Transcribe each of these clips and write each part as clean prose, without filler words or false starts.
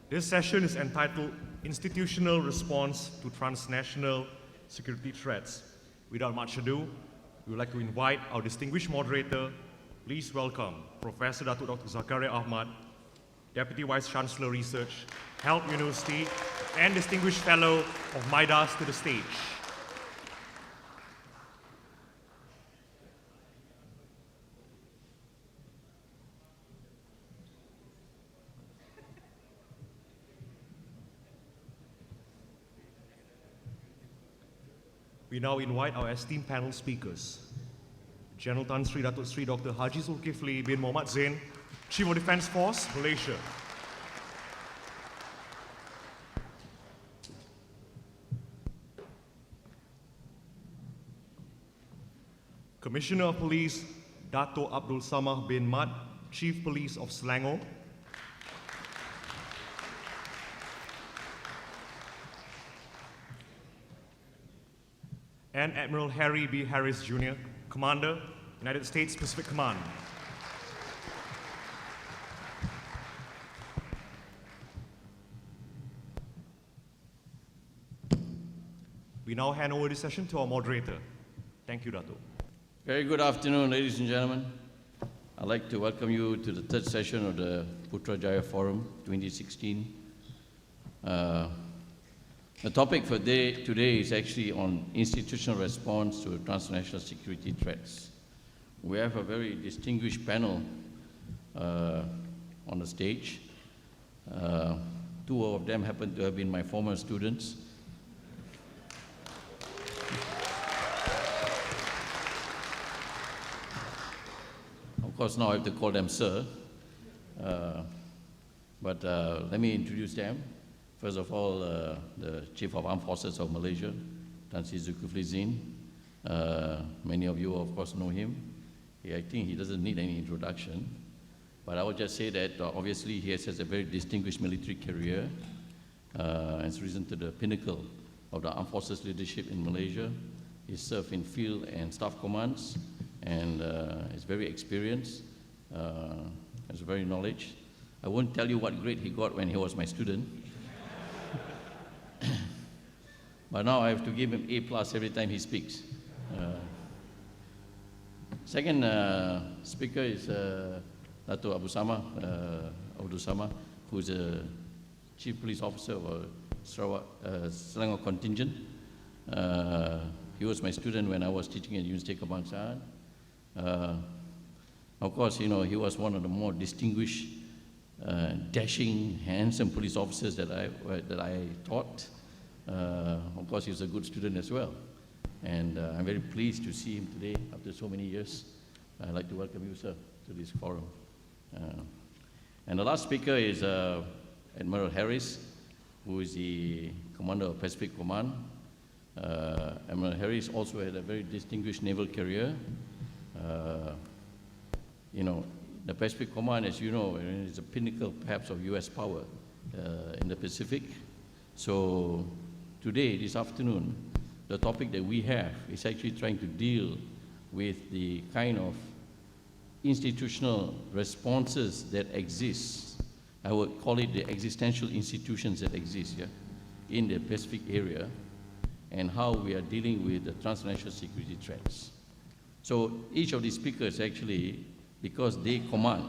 This session is entitled Institutional Response to Transnational Security Threats. Without much ado, we would like to invite our distinguished moderator. Please welcome Professor Datuk Dr. Zakaria Ahmad, Deputy Vice Chancellor Research, Help University, and Distinguished Fellow of Midas to the stage. We now invite our esteemed panel speakers. General Tan Sri Datuk Sri Dr. Haji Zulkifli bin Mohammad Zain, Chief of Defence Force, Malaysia. Commissioner of Police, Dato Abdul Samad bin Mad, Chief Police of Selangor. And Admiral Harry B. Harris Jr., Commander, United States Pacific Command. We now hand over this session to our moderator. Thank you, Dato. Very good afternoon, ladies and gentlemen. I'd like to welcome you to the third session of the Putrajaya Forum 2016. The topic for today is actually on institutional response to transnational security threats. We have a very distinguished panel on the stage. Two of them happen to have been my former students. Of course, now I have to call them sir. But let me introduce them. First of all, the Chief of Armed Forces of Malaysia, Tan Sri Zulkifli Zain. Many of you, of course, know him. I think he doesn't need any introduction. But I would just say that obviously he has a very distinguished military career. Has risen to the pinnacle of the Armed Forces leadership in Malaysia. He served in field and staff commands and is very experienced, has very knowledge. I won't tell you what grade he got when he was my student. But now I have to give him A+ every time he speaks. Second speaker is Dato Abdul Samad, who is a Chief Police Officer of Selangor contingent. He was my student when I was teaching at University of Kebangsaan. Of course, you know, he was one of the more distinguished, dashing, handsome police officers that I taught. Of course, he was a good student as well. And I'm very pleased to see him today after so many years. I'd like to welcome you, sir, to this forum. And the last speaker is Admiral Harris, who is the Commander of Pacific Command. Admiral Harris also had a very distinguished naval career. You know, the Pacific Command, as you know, is the pinnacle perhaps of US power in the Pacific. So today, this afternoon, the topic that we have is actually trying to deal with the kind of institutional responses that exist. I would call it the existential institutions that exist here in the Pacific area, and how we are dealing with the transnational security threats. So each of these speakers actually, because they command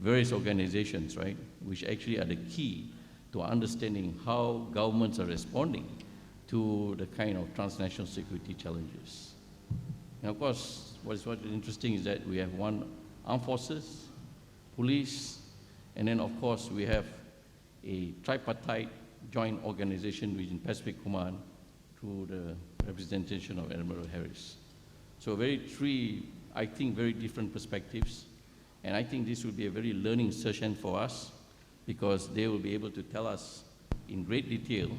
various organizations, right, which actually are the key to understanding how governments are responding to the kind of transnational security challenges. And of course, what is interesting is that we have one armed forces, police, and then of course we have a tripartite joint organization within Pacific Command through the representation of Admiral Harris. So I think very different perspectives. And I think this will be a very learning session for us, because they will be able to tell us in great detail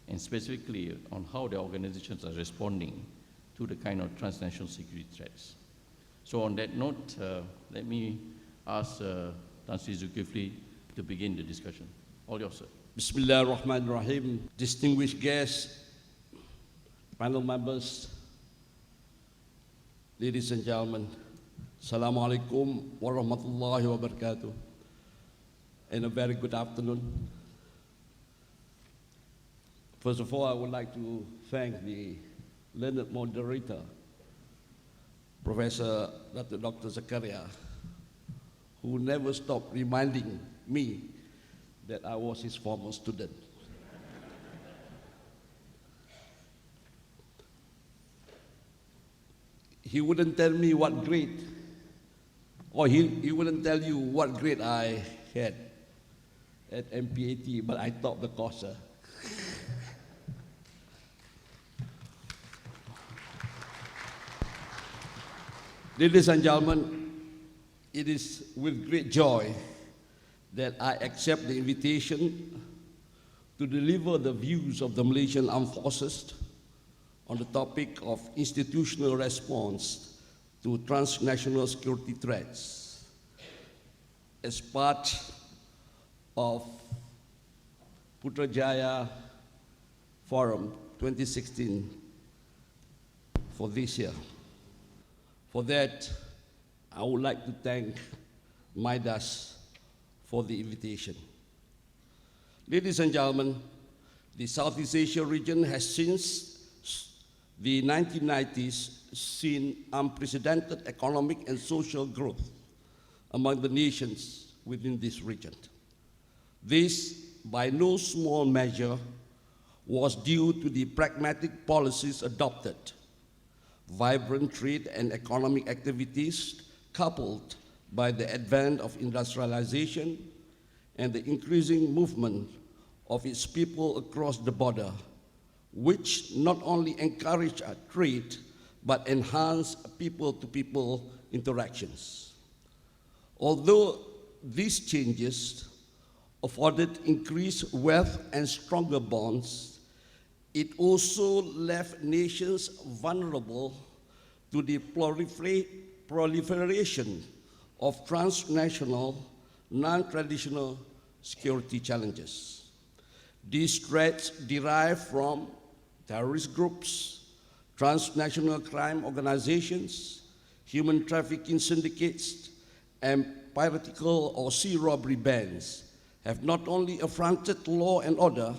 and specifically on how the organizations are responding to the kind of transnational security threats. So on that note, let me ask Tan Sri Zulkifli to begin the discussion. All yours, sir. Bismillah ar-Rahman ar-Rahim. Distinguished guests, panel members, ladies and gentlemen, Assalamu alaikum wa rahmatullahi wa barakatuh. And a very good afternoon First of all, I would like to thank the learned moderator, Professor Dr. Zakaria, who never stopped reminding me that I was his former student. He wouldn't tell me what grade, or he wouldn't tell you what grade I had at MPAT, but I topped the course. Ladies and gentlemen, it is with great joy that I accept the invitation to deliver the views of the Malaysian Armed Forces on the topic of institutional response to transnational security threats as part of Putrajaya Forum 2016 for this year. For that, I would like to thank Midas for the invitation. Ladies and gentlemen, the Southeast Asia region has since the 1990s seen unprecedented economic and social growth among the nations within this region. This, by no small measure, was due to the pragmatic policies adopted, vibrant trade and economic activities coupled by the advent of industrialization and the increasing movement of its people across the border, which not only encourage trade, but enhance people-to-people interactions. Although these changes afforded increased wealth and stronger bonds, it also left nations vulnerable to the proliferation of transnational, non-traditional security challenges. These threats derive from terrorist groups, transnational crime organizations, human trafficking syndicates, and piratical or sea robbery bands have not only affronted law and order,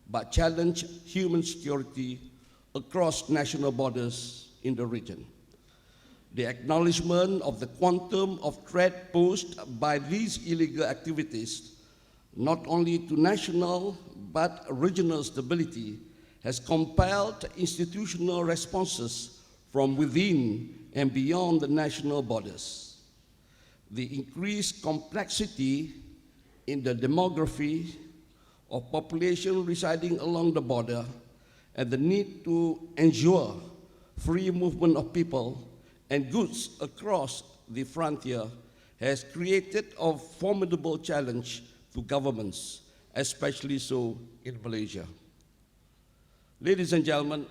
but challenged human security across national borders in the region. The acknowledgement of the quantum of threat posed by these illegal activities, not only to national but regional stability, has compelled institutional responses from within and beyond the national borders. The increased complexity in the demography of population residing along the border and the need to ensure free movement of people and goods across the frontier has created a formidable challenge to governments, especially so in Malaysia. Ladies and gentlemen,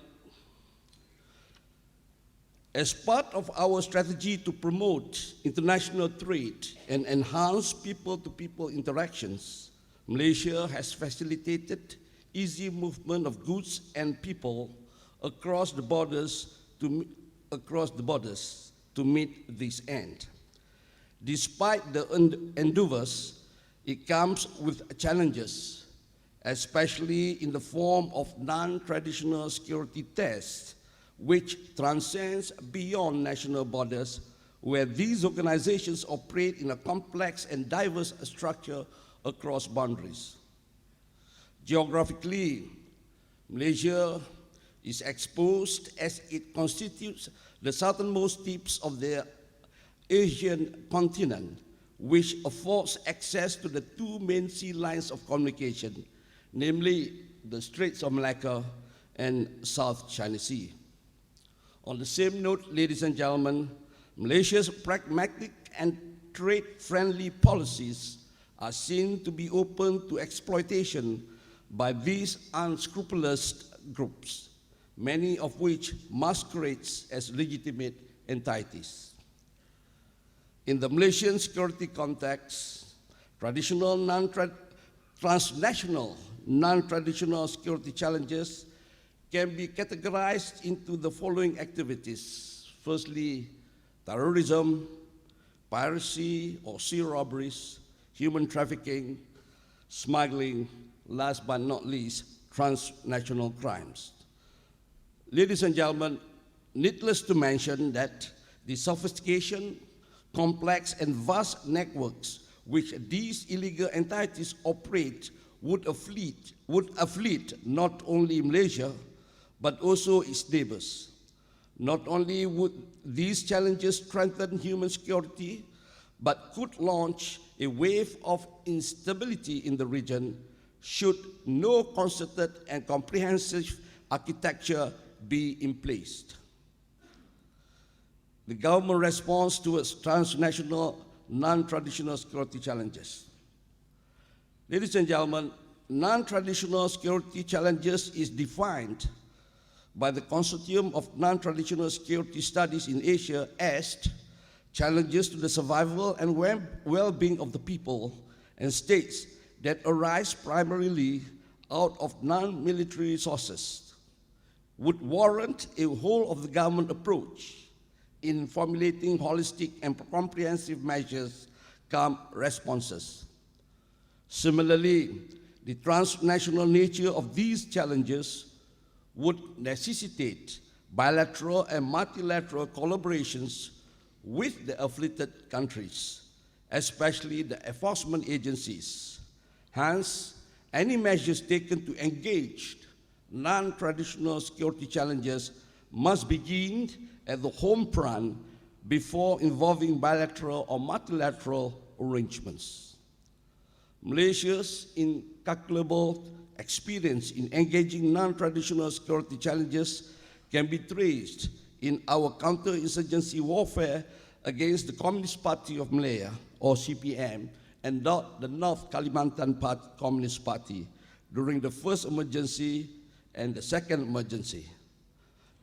as part of our strategy to promote international trade and enhance people-to-people interactions, Malaysia has facilitated easy movement of goods and people across the borders to meet this end. Despite the endeavors, it comes with challenges, especially in the form of non-traditional security tests, which transcends beyond national borders, where these organizations operate in a complex and diverse structure across boundaries. Geographically, Malaysia is exposed as it constitutes the southernmost tips of the Asian continent, which affords access to the two main sea lines of communication, namely the Straits of Malacca and South China Sea. On the same note, ladies and gentlemen, Malaysia's pragmatic and trade-friendly policies are seen to be open to exploitation by these unscrupulous groups, many of which masquerades as legitimate entities. In the Malaysian security context, transnational non-traditional security challenges can be categorized into the following activities. Firstly, terrorism, piracy or sea robberies, human trafficking, smuggling, last but not least, transnational crimes. Ladies and gentlemen, needless to mention that the sophistication, complex, and vast networks which these illegal entities operate would afflict not only Malaysia, but also its neighbors. Not only would these challenges strengthen human security, but could launch a wave of instability in the region should no concerted and comprehensive architecture be in place. The government response towards transnational, non-traditional security challenges. Ladies and gentlemen, non-traditional security challenges is defined by the Consortium of Non-Traditional Security Studies in Asia as challenges to the survival and well-being of the people and states that arise primarily out of non-military sources, would warrant a whole-of-the-government approach in formulating holistic and comprehensive measures come responses. Similarly, the transnational nature of these challenges would necessitate bilateral and multilateral collaborations with the afflicted countries, especially the enforcement agencies. Hence, any measures taken to engage non-traditional security challenges must begin at the home front before involving bilateral or multilateral arrangements. Malaysia's incalculable experience in engaging non-traditional security challenges can be traced in our counterinsurgency warfare against the Communist Party of Malaya, or CPM, and the North Kalimantan Communist Party during the first emergency and the second emergency.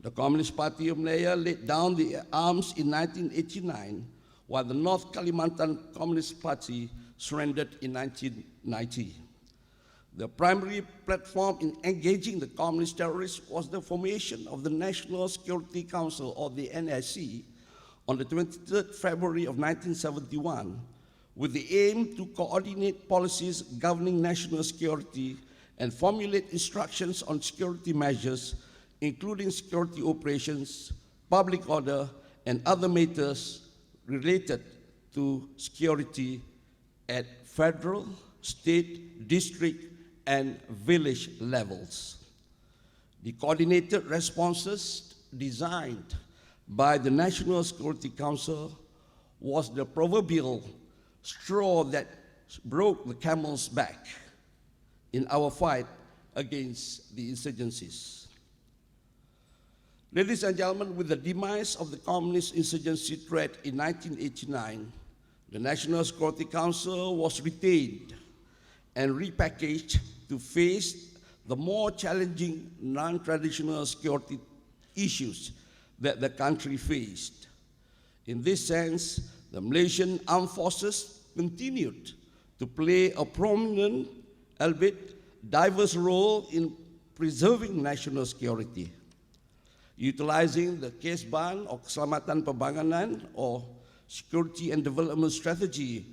The Communist Party of Malaya laid down the arms in 1989, while the North Kalimantan Communist Party surrendered in 1990. The primary platform in engaging the communist terrorists was the formation of the National Security Council, or the NSC, on the 23rd February of 1971, with the aim to coordinate policies governing national security and formulate instructions on security measures, including security operations, public order, and other matters related to security at federal, state, district, and village levels. The coordinated responses designed by the National Security Council was the proverbial straw that broke the camel's back in our fight against the insurgencies. Ladies and gentlemen, with the demise of the communist insurgency threat in 1989, the National Security Council was retained and repackaged to face the more challenging non-traditional security issues that the country faced. In this sense, the Malaysian Armed Forces continued to play a prominent, albeit diverse role in preserving national security, utilizing the KESBAN, or Keselamatan Pembangunan, or Security and Development Strategy,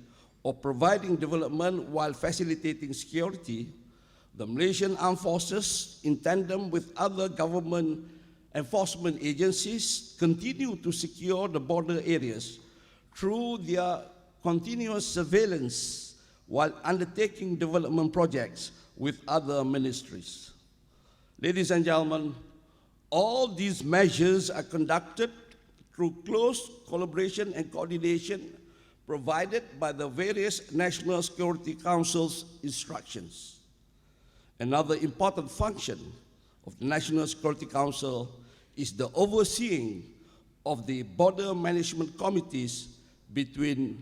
or providing development while facilitating security. The Malaysian Armed Forces, in tandem with other government enforcement agencies, continue to secure the border areas through their continuous surveillance while undertaking development projects with other ministries. Ladies and gentlemen, all these measures are conducted through close collaboration and coordination provided by the various National Security Council's instructions. Another important function of the National Security Council is the overseeing of the border management committees between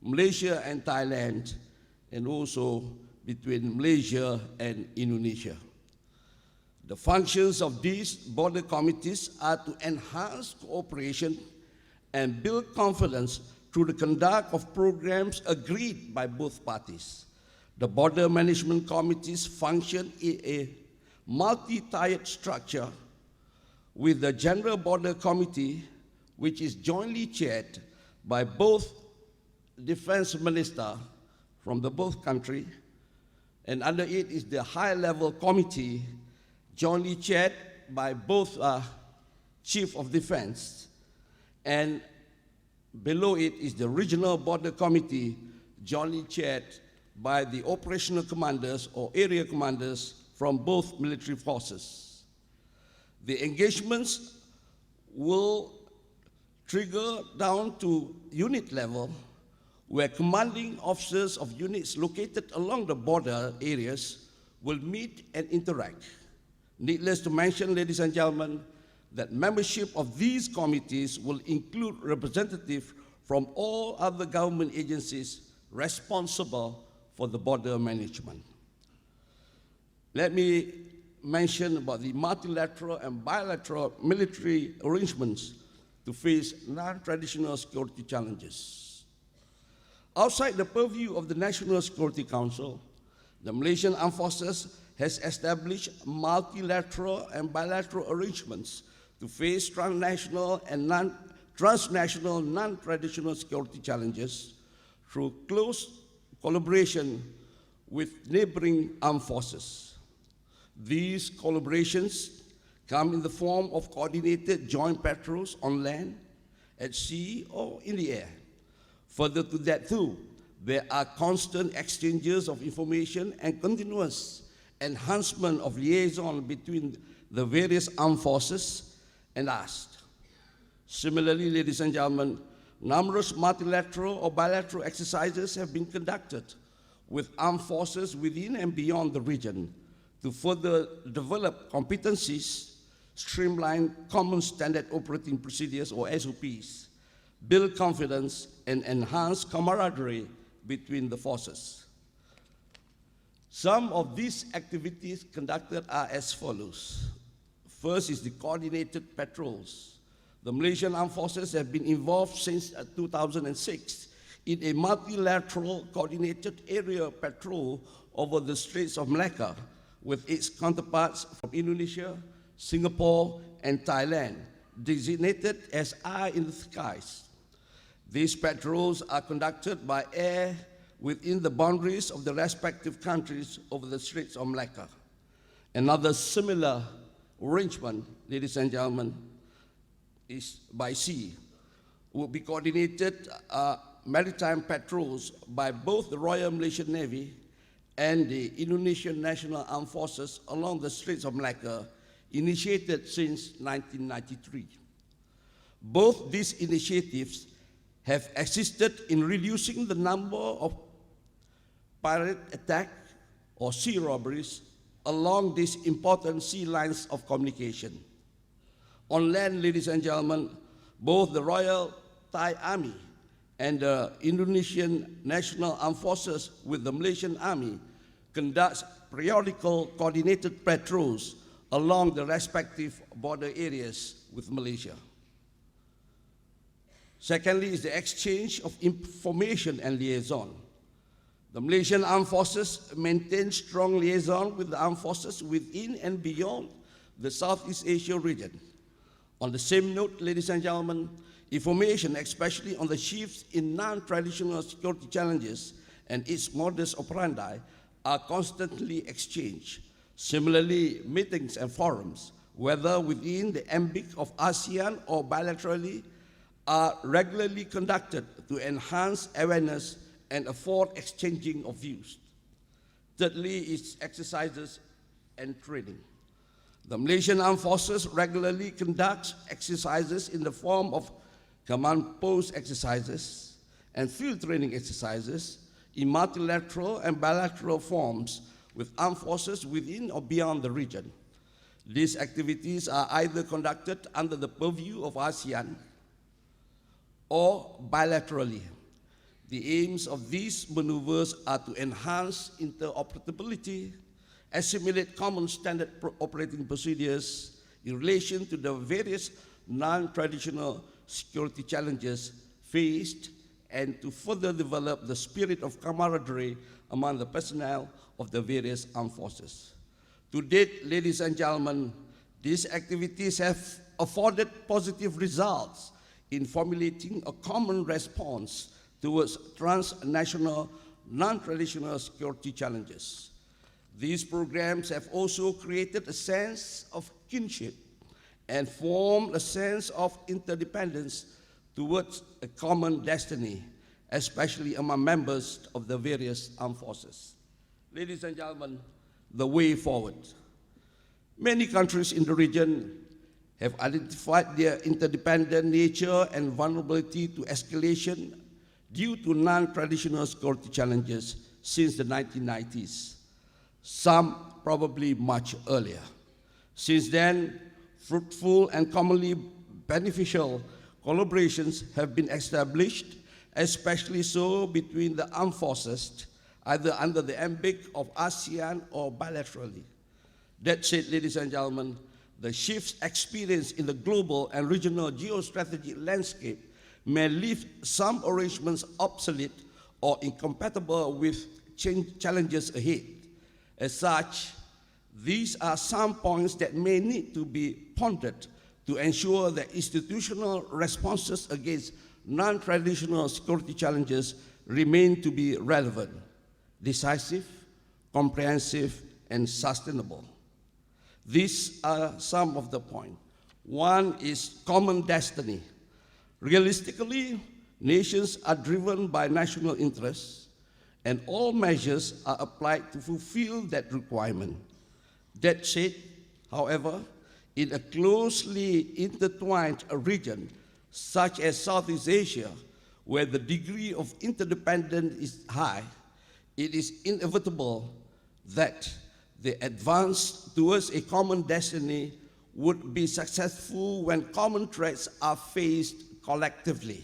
Malaysia and Thailand, and also between Malaysia and Indonesia. The functions of these border committees are to enhance cooperation and build confidence through the conduct of programs agreed by both parties. The border management committees function in a multi-tiered structure with the General Border Committee, which is jointly chaired by both defense minister from the both country, and under it is the high-level committee jointly chaired by both Chief of Defense, and below it is the Regional Border Committee jointly chaired by the operational commanders or area commanders from both military forces. The engagements will trigger down to unit level, where commanding officers of units located along the border areas will meet and interact. Needless to mention, ladies and gentlemen, that membership of these committees will include representatives from all other government agencies responsible for the border management. Let me mention about the multilateral and bilateral military arrangements to face non-traditional security challenges. Outside the purview of the National Security Council, the Malaysian Armed Forces has established multilateral and bilateral arrangements to face transnational non-traditional security challenges through close collaboration with neighboring armed forces. These collaborations come in the form of coordinated joint patrols on land, at sea, or in the air. Further to that too, there are constant exchanges of information and continuous enhancement of liaison between the various armed forces and us. Similarly, ladies and gentlemen, numerous multilateral or bilateral exercises have been conducted with armed forces within and beyond the region to further develop competencies, streamline common standard operating procedures or SOPs, build confidence, and enhance camaraderie between the forces. Some of these activities conducted are as follows. First is the coordinated patrols. The Malaysian Armed Forces have been involved since 2006 in a multilateral coordinated area patrol over the Straits of Malacca with its counterparts from Indonesia, Singapore, and Thailand, designated as Eye in the Skies. These patrols are conducted by air within the boundaries of the respective countries over the Straits of Malacca. Another similar arrangement, ladies and gentlemen, is by sea. Will be coordinated maritime patrols by both the Royal Malaysian Navy and the Indonesian National Armed Forces along the Straits of Malacca, initiated since 1993. Both these initiatives have assisted in reducing the number of pirate attacks or sea robberies along these important sea lines of communication. On land, ladies and gentlemen, both the Royal Thai Army and the Indonesian National Armed Forces with the Malaysian Army conducts periodical coordinated patrols along the respective border areas with Malaysia. Secondly is the exchange of information and liaison. The Malaysian Armed Forces maintain strong liaison with the armed forces within and beyond the Southeast Asia region. On the same note, ladies and gentlemen, information, especially on the shifts in non-traditional security challenges and its modus operandi, are constantly exchanged. Similarly, meetings and forums, whether within the ambit of ASEAN or bilaterally, are regularly conducted to enhance awareness and afford exchanging of views. Thirdly is exercises and training. The Malaysian Armed Forces regularly conducts exercises in the form of command post exercises and field training exercises in multilateral and bilateral forms with armed forces within or beyond the region. These activities are either conducted under the purview of ASEAN or bilaterally. The aims of these maneuvers are to enhance interoperability, assimilate common standard operating procedures in relation to the various non-traditional security challenges faced, and to further develop the spirit of camaraderie among the personnel of the various armed forces. To date, ladies and gentlemen, these activities have afforded positive results in formulating a common response towards transnational, non-traditional security challenges. These programs have also created a sense of kinship and formed a sense of interdependence towards a common destiny, especially among members of the various armed forces. Ladies and gentlemen, the way forward. Many countries in the region have identified their interdependent nature and vulnerability to escalation due to non-traditional security challenges since the 1990s, some probably much earlier. Since then, fruitful and commonly beneficial collaborations have been established, especially so between the armed forces, either under the ambit of ASEAN or bilaterally. That said, ladies and gentlemen, the shifts experienced in the global and regional geostrategic landscape may leave some arrangements obsolete or incompatible with challenges ahead. As such, these are some points that may need to be pondered to ensure that institutional responses against non-traditional security challenges remain to be relevant, decisive, comprehensive, and sustainable. These are some of the points. One is common destiny. Realistically, nations are driven by national interests, and all measures are applied to fulfill that requirement. That said, however, in a closely intertwined region such as Southeast Asia, where the degree of interdependence is high, it is inevitable that the advance towards a common destiny would be successful when common threats are faced collectively.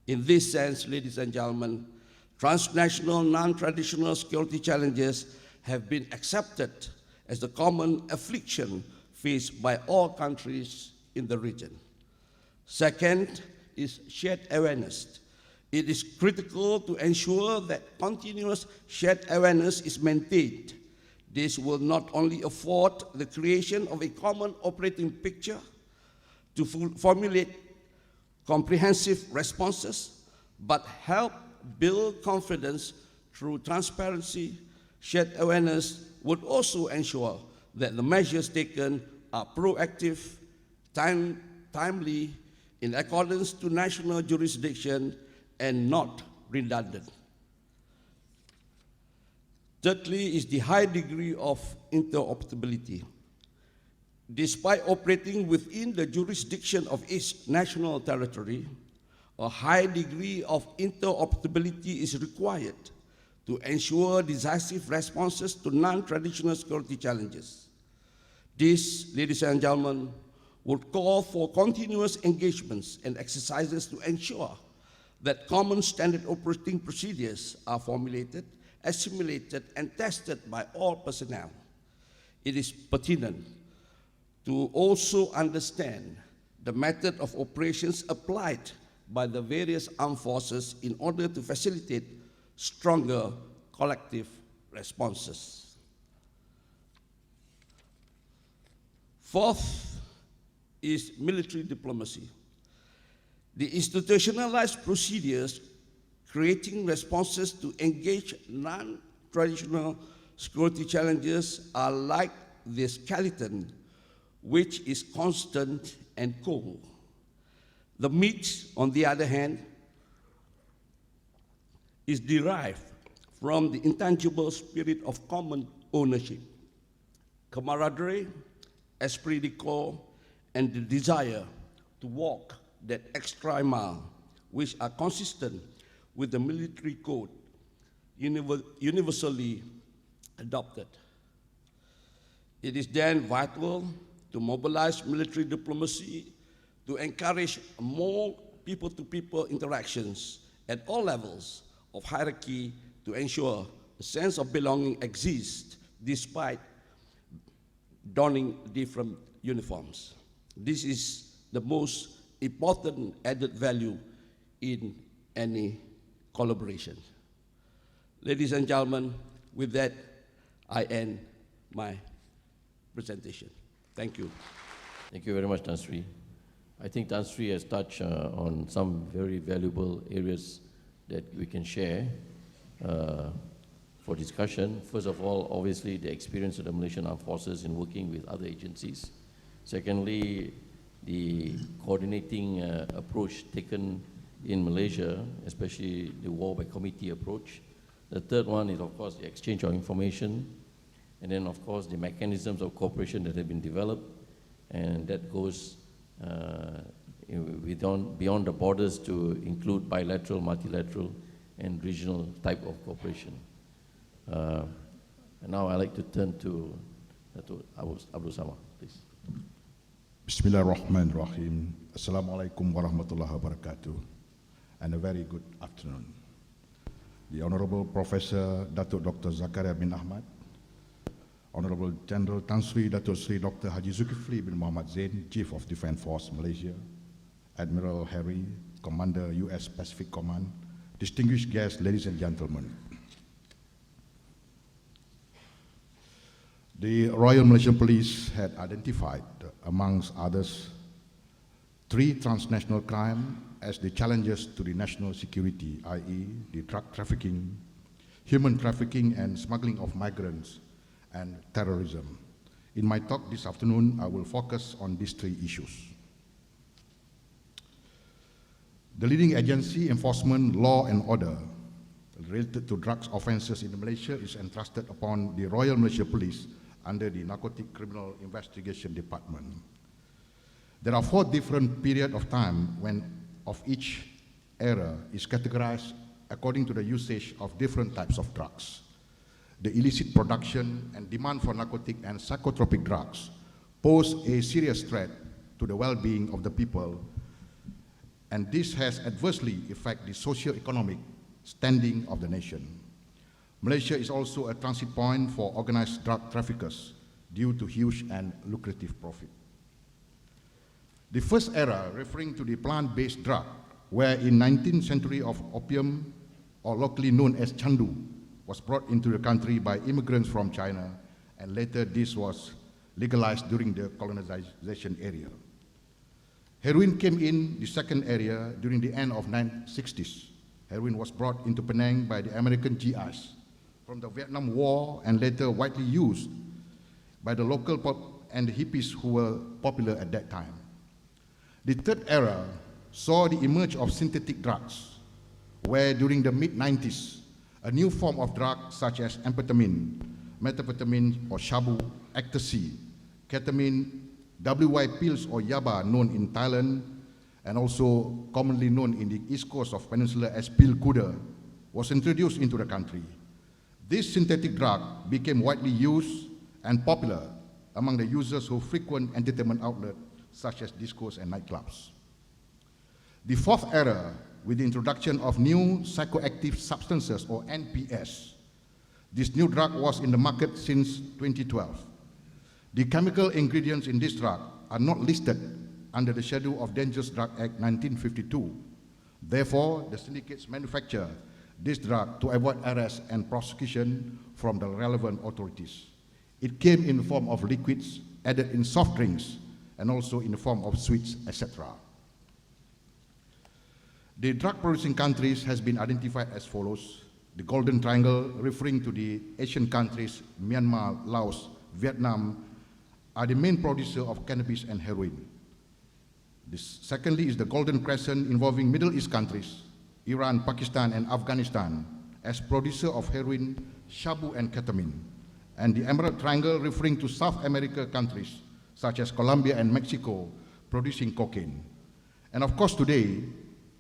In this sense, ladies and gentlemen, transnational non-traditional security challenges have been accepted as the common affliction faced by all countries in the region. Second is shared awareness. It is critical to ensure that continuous shared awareness is maintained. This will not only afford the creation of a common operating picture to formulate comprehensive responses, but help build confidence through transparency. Shared awareness would also ensure that the measures taken are proactive, timely, in accordance to national jurisdiction, and not redundant. Thirdly is the high degree of interoperability. Despite operating within the jurisdiction of each national territory, a high degree of interoperability is required to ensure decisive responses to non-traditional security challenges. This, ladies and gentlemen, would call for continuous engagements and exercises to ensure that common standard operating procedures are formulated, assimilated, and tested by all personnel. It is pertinent to also understand the method of operations applied by the various armed forces in order to facilitate stronger collective responses. Fourth is military diplomacy. The institutionalized procedures creating responses to engage non-traditional security challenges are like the skeleton, which is constant and cold. The meat, on the other hand, is derived from the intangible spirit of common ownership, camaraderie, esprit de corps, and the desire to walk that extra mile, which are consistent with the military code universally adopted. It is then vital to mobilize military diplomacy to encourage more people-to-people interactions at all levels of hierarchy to ensure a sense of belonging exists despite donning different uniforms. This is the most important added value in any collaboration. Ladies and gentlemen, with that, I end my presentation. Thank you. Thank you very much, Tan Sri. I think Tan Sri has touched on some very valuable areas that we can share. for discussion. First of all, obviously, the experience of the Malaysian Armed Forces in working with other agencies. Secondly, the coordinating approach taken in Malaysia, especially the war by committee approach. The third one is, of course, the exchange of information, and then, of course, the mechanisms of cooperation that have been developed, and that goes beyond the borders to include bilateral, multilateral, and regional type of cooperation. And now I'd like to turn to Abdul Samad, please. Bismillahirrahmanirrahim. Assalamualaikum warahmatullahi wabarakatuh. And a very good afternoon. The Honorable Professor Datuk Dr. Zakaria bin Ahmad, Honorable General Tan Sri Datuk Sri Dr. Haji Zulkifli bin Muhammad Zain, Chief of Defence Force Malaysia, Admiral Harry, Commander U.S. Pacific Command, distinguished guests, ladies and gentlemen. The Royal Malaysian Police had identified, amongst others, 3 transnational crimes as the challenges to the national security, i.e. the drug trafficking, human trafficking and smuggling of migrants, and terrorism. In my talk this afternoon, I will focus on these 3 issues. The leading agency enforcement law and order related to drugs offences in Malaysia is entrusted upon the Royal Malaysia Police under the Narcotic Criminal Investigation Department. There are 4 different periods of time of each era is categorized according to the usage of different types of drugs. The illicit production and demand for narcotic and psychotropic drugs pose a serious threat to the well-being of the people, and this has adversely affected the socio-economic standing of the nation. Malaysia is also a transit point for organized drug traffickers due to huge and lucrative profit. The first era, referring to the plant-based drug, where in 19th century of opium, or locally known as chandu, was brought into the country by immigrants from China, and later this was legalized during the colonization era. Heroin came in the second era during the end of 1960s. Heroin was brought into Penang by the American GIs from the Vietnam War and later widely used by the local and the hippies who were popular at that time. The third era saw the emerge of synthetic drugs, where during the mid-90s, a new form of drugs such as amphetamine, methamphetamine or shabu, ecstasy, ketamine, WY pills or yaba known in Thailand and also commonly known in the east coast of Peninsula as pil kuda, was introduced into the country. This synthetic drug became widely used and popular among the users who frequent entertainment outlets such as discos and nightclubs. The fourth era, with the introduction of new psychoactive substances or NPS. This new drug was in the market since 2012. The chemical ingredients in this drug are not listed under the Schedule of Dangerous Drug Act 1952. Therefore, the syndicates manufacture this drug to avoid arrest and prosecution from the relevant authorities. It came in the form of liquids, added in soft drinks, and also in the form of sweets, etc. The drug-producing countries has been identified as follows. The Golden Triangle, referring to the Asian countries, Myanmar, Laos, Vietnam, are the main producer of cannabis and heroin. Secondly is the Golden Crescent, involving Middle East countries, Iran, Pakistan, and Afghanistan, as producer of heroin, shabu, and ketamine. And the Emerald Triangle, referring to South America countries, such as Colombia and Mexico, producing cocaine. And of course today,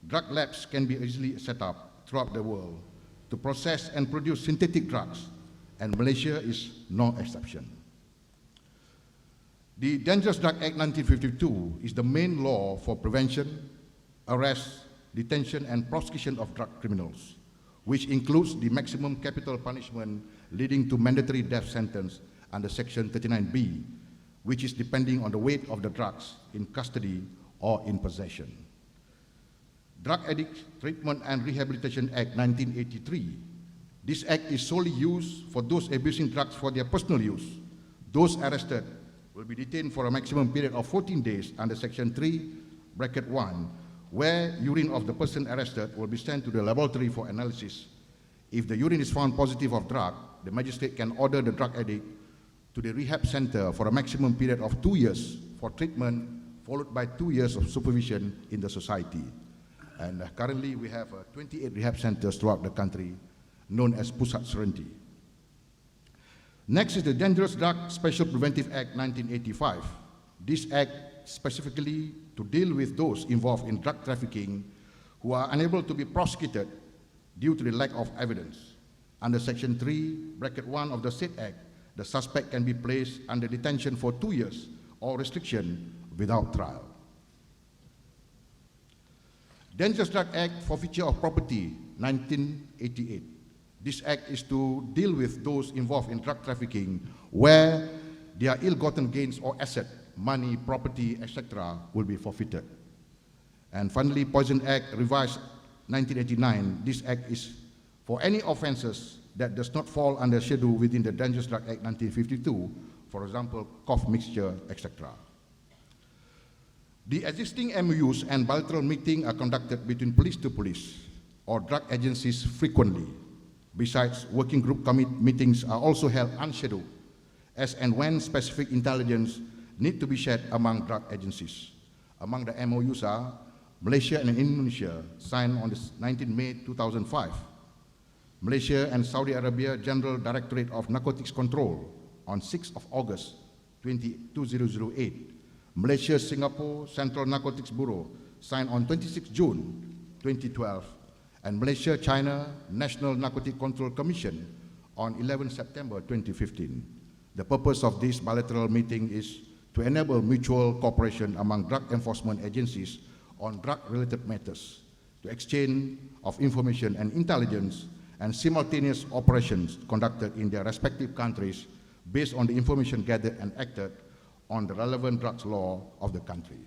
drug labs can be easily set up throughout the world to process and produce synthetic drugs, and Malaysia is no exception. The Dangerous Drug Act 1952 is the main law for prevention, arrest, detention, and prosecution of drug criminals, which includes the maximum capital punishment leading to mandatory death sentence under Section 39B, which is depending on the weight of the drugs in custody or in possession. Drug Addict Treatment and Rehabilitation Act 1983. This act is solely used for those abusing drugs for their personal use. Those arrested will be detained for a maximum period of 14 days under Section 3(1), where urine of the person arrested will be sent to the laboratory for analysis. If the urine is found positive of drug, the magistrate can order the drug addict to the rehab center for a maximum period of 2 years for treatment, followed by 2 years of supervision in the society. And currently we have 28 rehab centers throughout the country, known as Putrajaya. Next is the Dangerous Drug Special Preventive Act 1985. This act specifically to deal with those involved in drug trafficking who are unable to be prosecuted due to the lack of evidence. Under Section 3(1) of the said Act, the suspect can be placed under detention for 2 years or restriction without trial. Dangerous Drug Act Forfeiture of Property 1988. This act is to deal with those involved in drug trafficking where their ill-gotten gains or asset, money, property, etc. will be forfeited. And finally, Poison Act Revised 1989. This act is for any offenses that does not fall under schedule within the Dangerous Drug Act 1952, for example, cough mixture, etc. The existing MOUs and bilateral meetings are conducted between police to police or drug agencies frequently. Besides, working group meetings are also held unscheduled, as and when specific intelligence need to be shared among drug agencies. Among the MOUs are Malaysia and Indonesia signed on 19 May 2005, Malaysia and Saudi Arabia General Directorate of Narcotics Control on 6th of August 2008, Malaysia-Singapore Central Narcotics Bureau signed on 26 June 2012, and Malaysia-China National Narcotic Control Commission on 11 September 2015. The purpose of this bilateral meeting is to enable mutual cooperation among drug enforcement agencies on drug-related matters, to exchange of information and intelligence, and simultaneous operations conducted in their respective countries based on the information gathered and acted on the relevant drugs law of the country.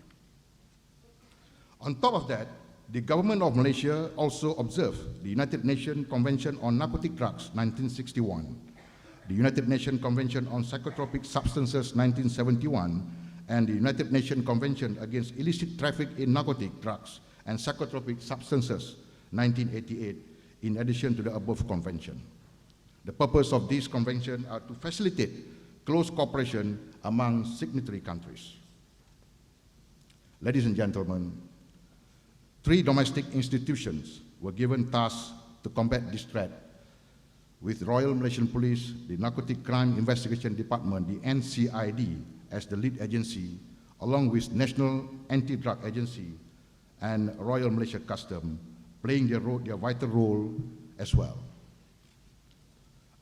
On top of that, the government of Malaysia also observed the United Nations Convention on Narcotic Drugs 1961, the United Nations Convention on Psychotropic Substances 1971, and the United Nations Convention Against Illicit Traffic in Narcotic Drugs and Psychotropic Substances 1988, in addition to the above convention. The purpose of these conventions are to facilitate close cooperation among signatory countries. Ladies and gentlemen, 3 domestic institutions were given tasks to combat this threat, with Royal Malaysian Police, the Narcotic Crime Investigation Department, the NCID, as the lead agency, along with National Anti-Drug Agency and Royal Malaysia Custom, playing their vital role as well.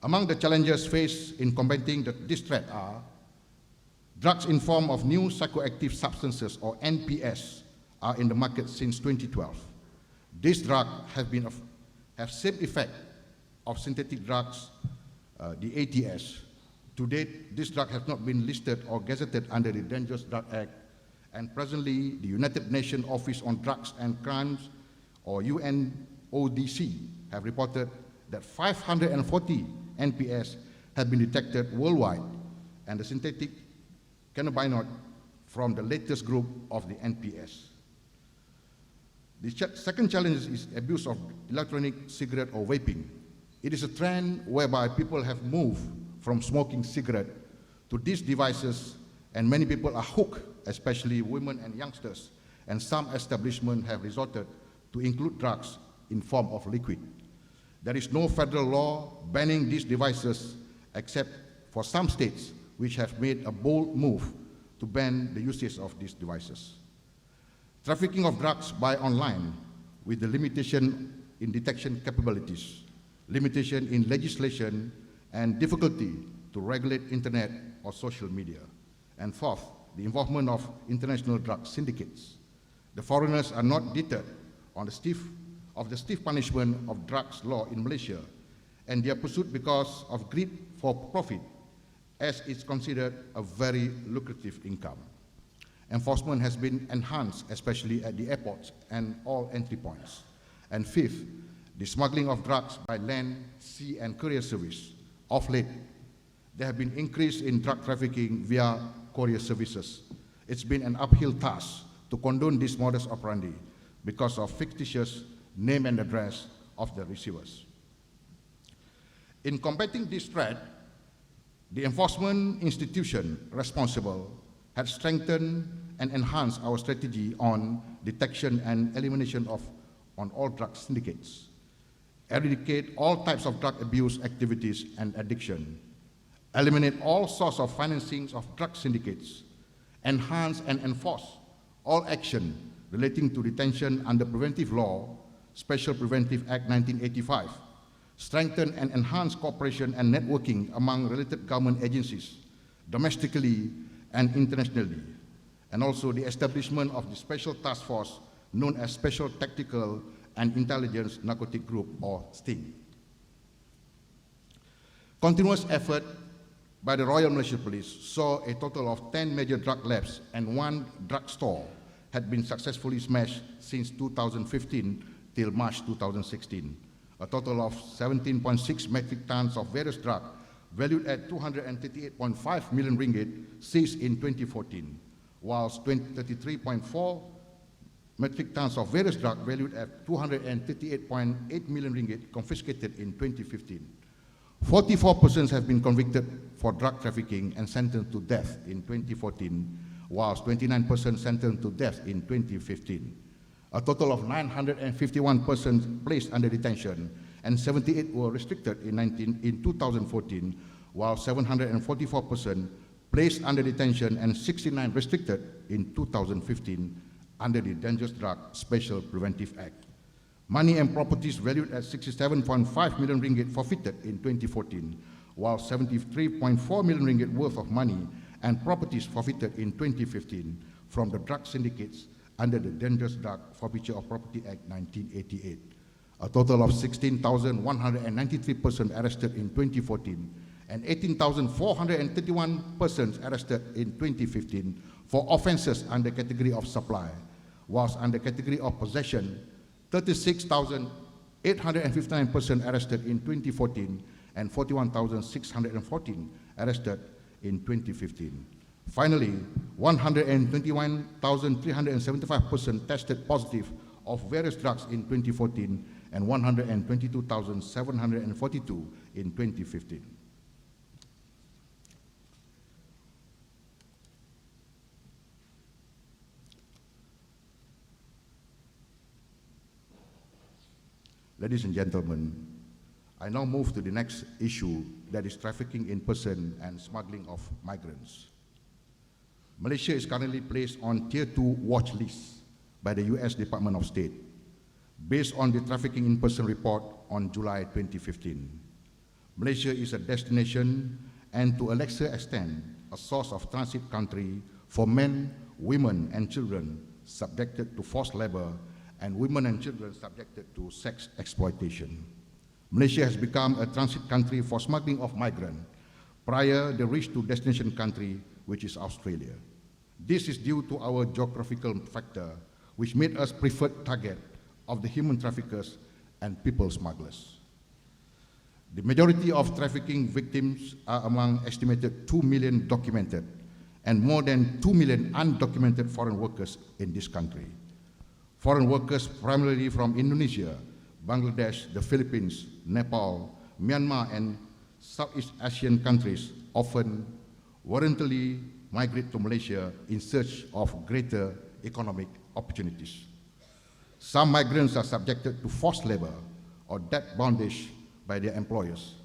Among the challenges faced in combating this threat are drugs in form of new psychoactive substances, or NPS, are in the market since 2012. These drugs have same effect of synthetic drugs, the ATS. To date, this drug has not been listed or gazetted under the Dangerous Drug Act, and presently the United Nations Office on Drugs and Crimes, or UNODC, have reported that 540 NPS have been detected worldwide, and the synthetic cannabinoid from the latest group of the NPS. The second challenge is abuse of electronic cigarette or vaping. It is a trend whereby people have moved from smoking cigarette to these devices, and many people are hooked, especially women and youngsters, and some establishments have resorted to include drugs in form of liquid. There is no federal law banning these devices except for some states which have made a bold move to ban the usage of these devices. Trafficking of drugs by online, with the limitation in detection capabilities, limitation in legislation, and difficulty to regulate internet or social media. And fourth, the involvement of international drug syndicates. The foreigners are not deterred on the stiff punishment of drugs law in Malaysia, and their pursuit because of greed for profit, as it's considered a very lucrative income. Enforcement has been enhanced, especially at the airports and all entry points. And fifth, the smuggling of drugs by land, sea, and courier service. Of late, there have been increase in drug trafficking via courier services. It's been an uphill task to condone this modus operandi because of fictitious name and address of the receivers. In combating this threat, the enforcement institution responsible had strengthened and enhanced our strategy on detection and elimination on all drug syndicates, eradicate all types of drug abuse activities and addiction, eliminate all sorts of financings of drug syndicates, enhance and enforce all action relating to detention under preventive law, Special Preventive Act 1985, strengthen and enhance cooperation and networking among related government agencies, domestically and internationally, and also the establishment of the Special Task Force known as Special Tactical and Intelligence Narcotic Group, or STING. Continuous effort by the Royal Malaysian Police saw a total of 10 major drug labs and 1 drug store had been successfully smashed since 2015 till March 2016. A total of 17.6 metric tons of various drugs valued at 238.5 million ringgit seized in 2014, whilst 33.4 metric tons of various drugs valued at 238.8 million ringgit confiscated in 2015. 44 persons have been convicted for drug trafficking and sentenced to death in 2014, whilst 29 persons sentenced to death in 2015. A total of 951 persons placed under detention and 78 were restricted in 2014, while 744 persons placed under detention and 69 restricted in 2015 under the Dangerous Drug Special Preventive Act. Money and properties valued at 67.5 million ringgit forfeited in 2014, while 73.4 million ringgit worth of money and properties forfeited in 2015 from the drug syndicates under the Dangerous Drug Forfeiture of Property Act 1988. A total of 16,193 persons arrested in 2014 and 18,431 persons arrested in 2015 for offences under category of supply, whilst under category of possession, 36,859 persons arrested in 2014 and 41,614 arrested in 2015. Finally, 121,375 persons tested positive of various drugs in 2014 and 122,742 in 2015. Ladies and gentlemen, I now move to the next issue, that is trafficking in person and smuggling of migrants. Malaysia is currently placed on Tier 2 watch list by the US Department of State, based on the Trafficking in Person report on July 2015. Malaysia is a destination and to a lesser extent, a source of transit country for men, women, and children subjected to forced labor and women and children subjected to sex exploitation. Malaysia has become a transit country for smuggling of migrants prior the reach to destination country, which is Australia. This is due to our geographical factor, which made us preferred target of the human traffickers and people smugglers. The majority of trafficking victims are among estimated 2 million documented and more than 2 million undocumented foreign workers in this country. Foreign workers primarily from Indonesia, Bangladesh, the Philippines, Nepal, Myanmar, and Southeast Asian countries often voluntarily migrate to Malaysia in search of greater economic opportunities. Some migrants are subjected to forced labor or debt bondage by their employers,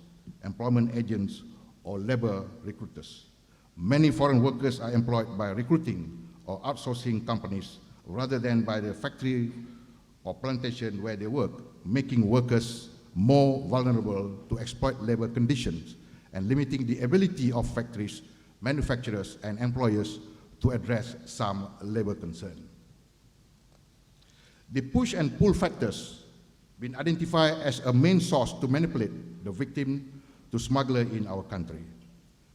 employment agents, or labor recruiters. Many foreign workers are employed by recruiting or outsourcing companies rather than by the factory or plantation where they work, making workers more vulnerable to exploit labor conditions and limiting the ability of factories, manufacturers, and employers to address some labor concern. The push and pull factors been identified as a main source to manipulate the victim to smuggler in our country.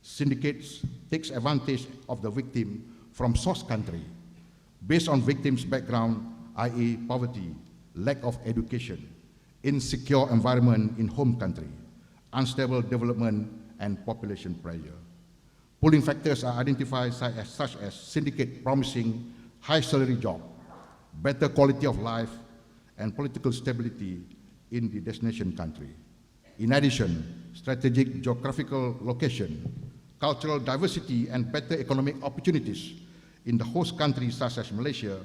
Syndicates takes advantage of the victim from source country based on victim's background, i.e. poverty, lack of education, insecure environment in home country, unstable development, and population pressure. Pulling factors are identified such as syndicate promising high salary job, better quality of life, and political stability in the destination country. In addition, strategic geographical location, cultural diversity, and better economic opportunities in the host countries such as Malaysia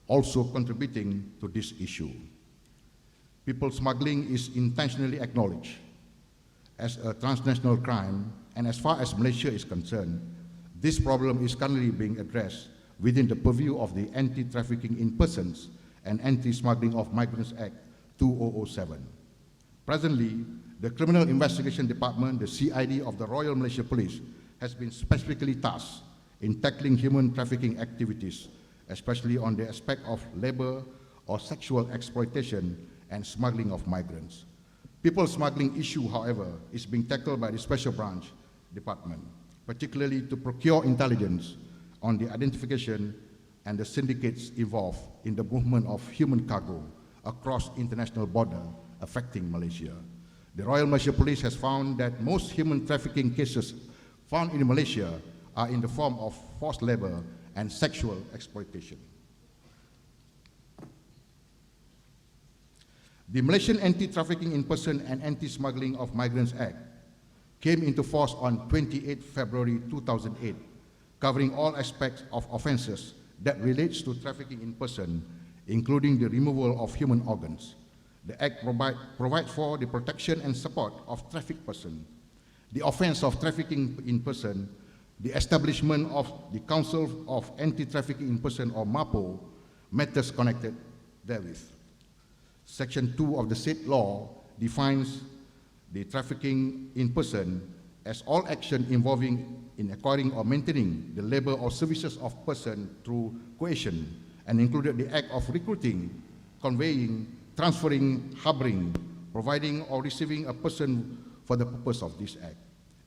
also contributing to this issue. People smuggling is intentionally acknowledged as a transnational crime, and as far as Malaysia is concerned, this problem is currently being addressed within the purview of the Anti-Trafficking in Persons and Anti-Smuggling of Migrants Act 2007. Presently, the Criminal Investigation Department, the CID of the Royal Malaysia Police, has been specifically tasked in tackling human trafficking activities, especially on the aspect of labor or sexual exploitation and smuggling of migrants. People smuggling issue, however, is being tackled by the Special Branch Department, particularly to procure intelligence on the identification and the syndicates involved in the movement of human cargo across international border affecting Malaysia. The Royal Malaysia Police has found that most human trafficking cases found in Malaysia are in the form of forced labor and sexual exploitation. The Malaysian Anti-Trafficking in Person and Anti-Smuggling of Migrants Act came into force on 28 February 2008, covering all aspects of offences that relates to trafficking in person, including the removal of human organs. The Act provides for the protection and support of trafficked persons, the offence of trafficking in person, the establishment of the Council of Anti-Trafficking in Person or MAPO, matters connected therewith. Section 2 of the said law defines the trafficking in person as all action involving in acquiring or maintaining the labor or services of person through coercion, and included the act of recruiting, conveying, transferring, harboring, providing or receiving a person for the purpose of this act,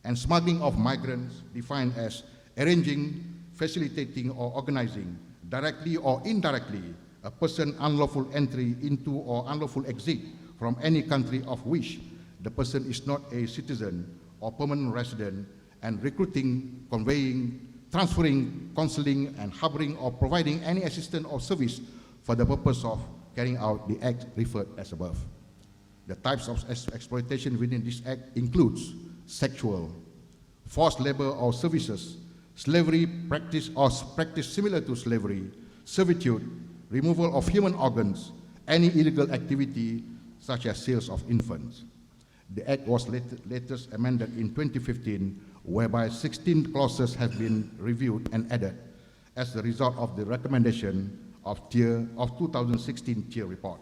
and smuggling of migrants defined as arranging, facilitating or organizing, directly or indirectly, a person unlawful entry into or unlawful exit from any country of which the person is not a citizen or permanent resident, and recruiting, conveying, transferring, counseling, and harboring or providing any assistance or service for the purpose of carrying out the act referred as above. The types of exploitation within this act includes sexual, forced labor or services, slavery practice or practice similar to slavery, servitude, removal of human organs, any illegal activity such as sales of infants. The Act was latest amended in 2015, whereby 16 clauses have been reviewed and added as the result of the recommendation of 2016 TIER report.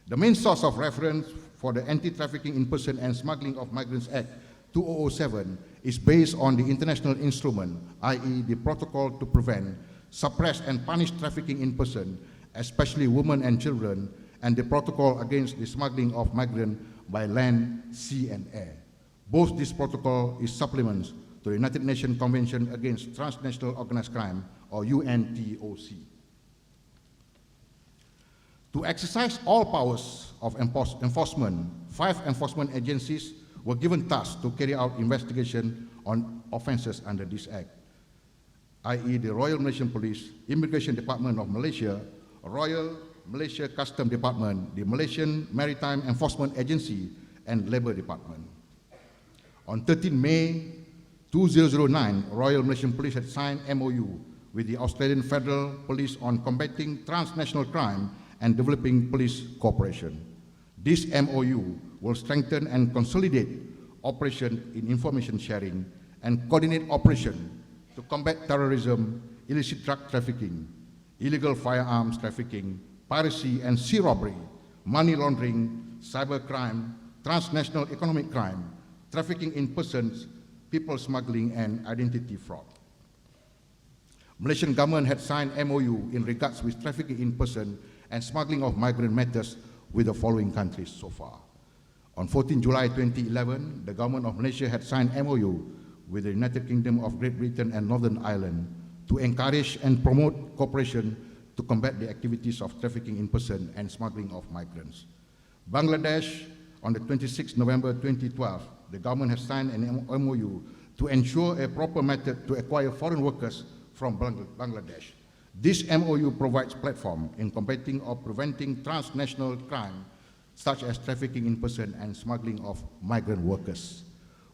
The main source of reference for the Anti-Trafficking in Person and Smuggling of Migrants Act 2007 is based on the international instrument, i.e. the Protocol to Prevent, Suppress and Punish Trafficking in Person, especially women and children, and the Protocol against the smuggling of migrants by land, sea, and air. Both this protocol is supplements to the United Nations Convention Against Transnational Organized Crime, or UNTOC. To exercise all powers of enforcement, 5 enforcement agencies were given tasks to carry out investigation on offences under this Act, i.e. the Royal Malaysian Police, Immigration Department of Malaysia, Royal Malaysia Custom Department, the Malaysian Maritime Enforcement Agency, and Labour Department. On 13 May 2009, Royal Malaysian Police had signed MOU with the Australian Federal Police on combating transnational crime and developing police cooperation. This MOU will strengthen and consolidate operation in information sharing and coordinate operation to combat terrorism, illicit drug trafficking, illegal firearms trafficking, piracy and sea robbery, money laundering, cybercrime, transnational economic crime, trafficking in persons, people smuggling, and identity fraud. Malaysian government had signed MOU in regards with trafficking in person and smuggling of migrant matters with the following countries so far. On 14 July 2011, the government of Malaysia had signed MOU with the United Kingdom of Great Britain and Northern Ireland to encourage and promote cooperation to combat the activities of trafficking in person and smuggling of migrants. Bangladesh, on the 26th November 2012, the government has signed an MOU to ensure a proper method to acquire foreign workers from Bangladesh. This MOU provides platform in combating or preventing transnational crime such as trafficking in person and smuggling of migrant workers.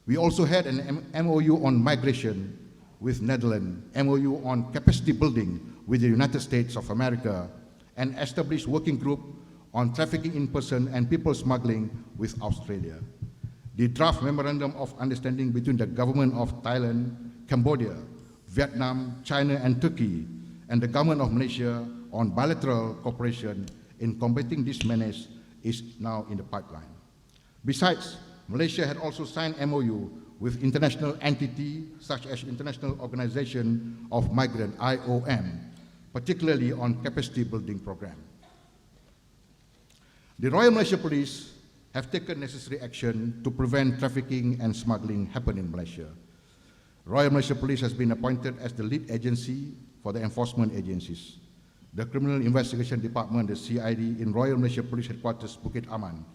We also had an MOU on migration with Netherlands, MOU on capacity building with the United States of America, and established working group on trafficking in person and people smuggling with Australia. The draft Memorandum of Understanding between the government of Thailand, Cambodia, Vietnam, China, and Turkey, and the government of Malaysia on bilateral cooperation in combating this menace is now in the pipeline. Besides, Malaysia had also signed MOU with international entities such as International Organization of Migrants, IOM, particularly on capacity building program. The Royal Malaysia Police have taken necessary action to prevent trafficking and smuggling happen in Malaysia. Royal Malaysia Police has been appointed as the lead agency for the enforcement agencies. The Criminal Investigation Department, the CID, in Royal Malaysia Police Headquarters, Bukit Aman,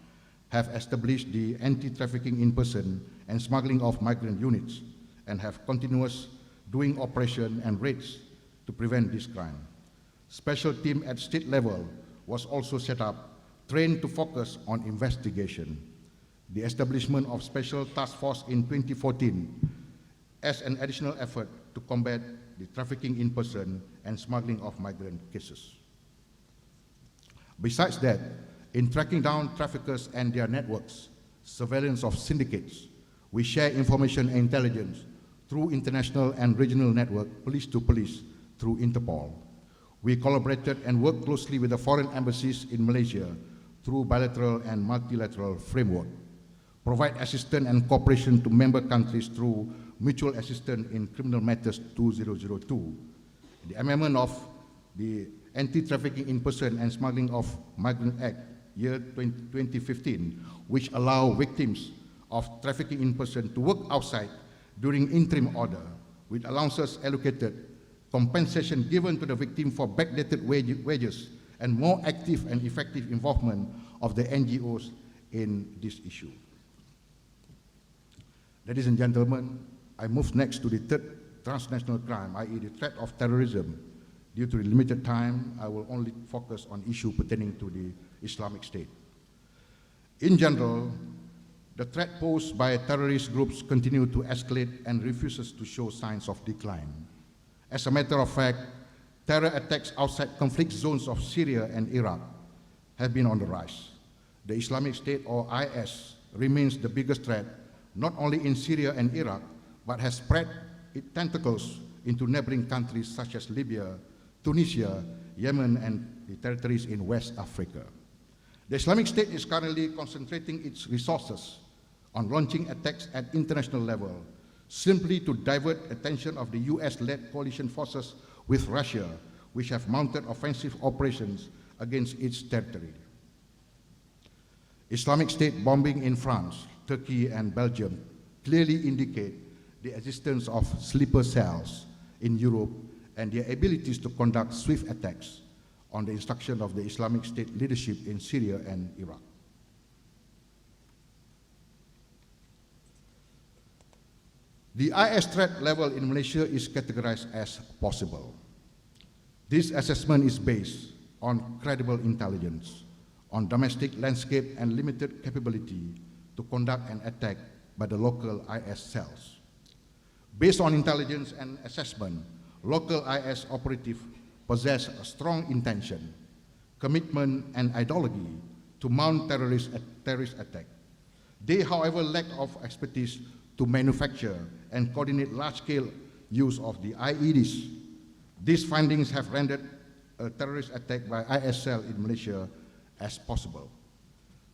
have established the anti-trafficking in person and smuggling of migrant units and have continuous doing operation and raids to prevent this crime. Special team at state level was also set up, trained to focus on investigation. The establishment of Special Task Force in 2014 as an additional effort to combat the trafficking in person and smuggling of migrant cases. Besides that, in tracking down traffickers and their networks, surveillance of syndicates, we share information and intelligence through international and regional network, police to police, through Interpol. We collaborated and worked closely with the foreign embassies in Malaysia through bilateral and multilateral framework, provide assistance and cooperation to member countries through Mutual Assistance in Criminal Matters 2002, the amendment of the Anti-Trafficking in Person and Smuggling of Migrant Act, year 2015, which allow victims of trafficking in person to work outside during interim order, with allowances allocated, compensation given to the victim for backdated wages, and more active and effective involvement of the NGOs in this issue. Ladies and gentlemen, I move next to the third transnational crime, i.e. the threat of terrorism. Due to limited time, I will only focus on issue pertaining to the Islamic State. In general, the threat posed by terrorist groups continue to escalate and refuses to show signs of decline. As a matter of fact, terror attacks outside conflict zones of Syria and Iraq have been on the rise. The Islamic State, or IS, remains the biggest threat, not only in Syria and Iraq, but has spread its tentacles into neighboring countries such as Libya, Tunisia, Yemen, and the territories in West Africa. The Islamic State is currently concentrating its resources on launching attacks at international level, simply to divert attention of the US-led coalition forces with Russia, which have mounted offensive operations against its territory. Islamic State bombing in France, Turkey, and Belgium clearly indicate the existence of sleeper cells in Europe and their abilities to conduct swift attacks on the instruction of the Islamic State leadership in Syria and Iraq. The IS threat level in Malaysia is categorized as possible. This assessment is based on credible intelligence, on domestic landscape and limited capability to conduct an attack by the local IS cells. Based on intelligence and assessment, local IS operatives possess a strong intention, commitment, and ideology to mount terrorist attack. They, however, lack of expertise to manufacture and coordinate large-scale use of the IEDs. These findings have rendered a terrorist attack by IS cell in Malaysia as possible.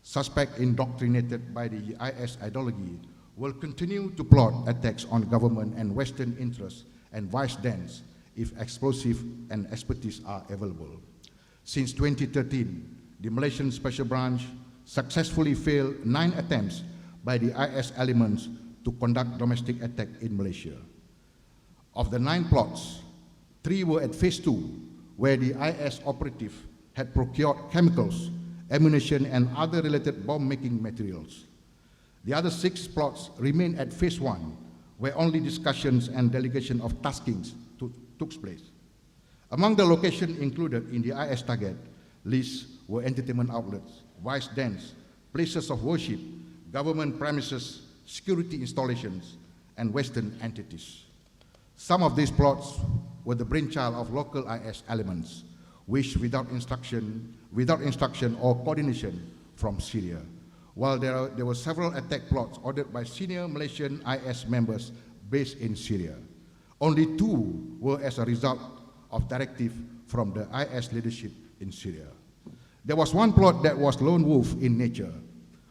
Suspects indoctrinated by the IS ideology will continue to plot attacks on government and Western interests and vice versa if explosive and expertise are available. Since 2013, the Malaysian Special Branch successfully failed 9 attempts by the IS elements to conduct domestic attack in Malaysia. Of the 9 plots, 3 were at phase 2, where the IS operative had procured chemicals, ammunition, and other related bomb-making materials. The other 6 plots remain at phase 1, where only discussions and delegation of taskings took place. Among the locations included in the IS target list were entertainment outlets, vice dens, places of worship, government premises, security installations, and Western entities. Some of these plots were the brainchild of local IS elements, which without instruction or coordination from Syria, while there were several attack plots ordered by senior Malaysian IS members based in Syria. Only 2 were as a result of directive from the IS leadership in Syria. There was one plot that was lone wolf in nature,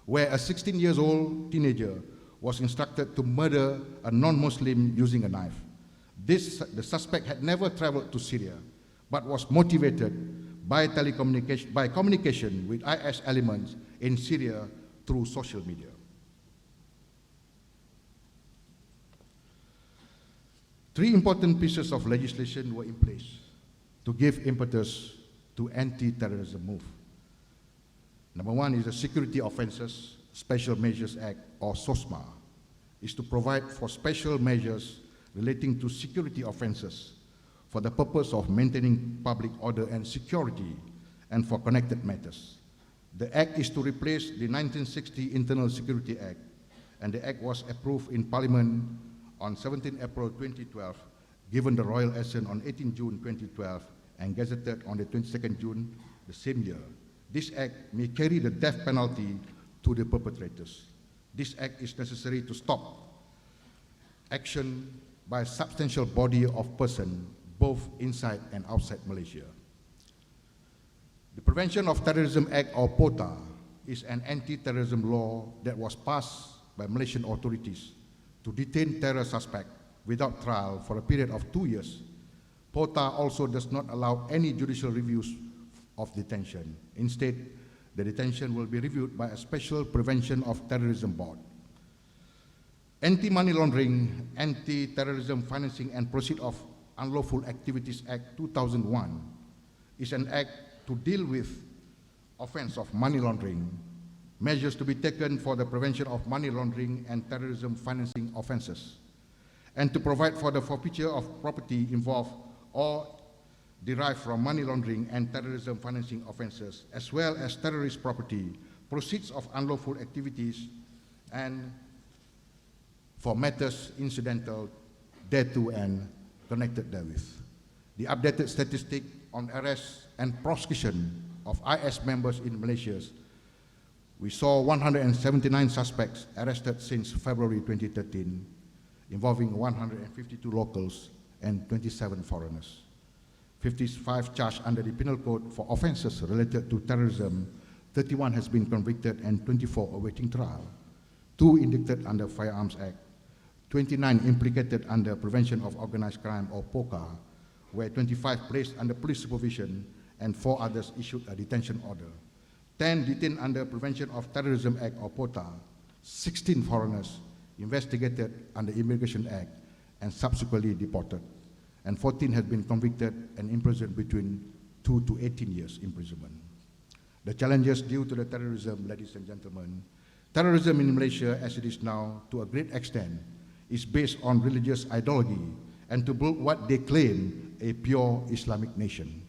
where a 16-year-old teenager was instructed to murder a non-Muslim using a knife. The suspect had never traveled to Syria, but was motivated by communication with IS elements in Syria through social media. Three important pieces of legislation were in place to give impetus to anti-terrorism move. Number one is the Security Offences Special Measures Act, or SOSMA, is to provide for special measures relating to security offences for the purpose of maintaining public order and security and for connected matters. The Act is to replace the 1960 Internal Security Act, and the Act was approved in Parliament on 17 April 2012, given the Royal Assent on 18 June 2012, and gazetted on the 22nd June the same year. This Act may carry the death penalty to the perpetrators. This Act is necessary to stop action by a substantial body of persons, both inside and outside Malaysia. The Prevention of Terrorism Act, or POTA, is an anti-terrorism law that was passed by Malaysian authorities to detain terror suspects without trial for a period of 2 years. POTA also does not allow any judicial reviews of detention. Instead, the detention will be reviewed by a special Prevention of Terrorism Board. Anti-Money Laundering, Anti-Terrorism Financing and Proceeds of Unlawful Activities Act 2001 is an act to deal with offense of money laundering, measures to be taken for the prevention of money laundering and terrorism financing offenses, and to provide for the forfeiture of property involved or derived from money laundering and terrorism financing offenses, as well as terrorist property, proceeds of unlawful activities, and for matters incidental thereto and connected therewith. The updated statistic on arrests and prosecution of IS members in Malaysia, we saw 179 suspects arrested since February 2013, involving 152 locals and 27 foreigners. 55 charged under the Penal Code for offences related to terrorism, 31 has been convicted and 24 awaiting trial. 2 indicted under Firearms Act, 29 implicated under Prevention of Organised Crime, or POCA, where 25 placed under police supervision and 4 others issued a detention order. 10 detained under Prevention of Terrorism Act, or POTA, 16 foreigners investigated under Immigration Act and subsequently deported, and 14 have been convicted and imprisoned between 2 to 18 years imprisonment. The challenges due to the terrorism, ladies and gentlemen, terrorism in Malaysia as it is now, to a great extent, is based on religious ideology and to build what they claim a pure Islamic nation.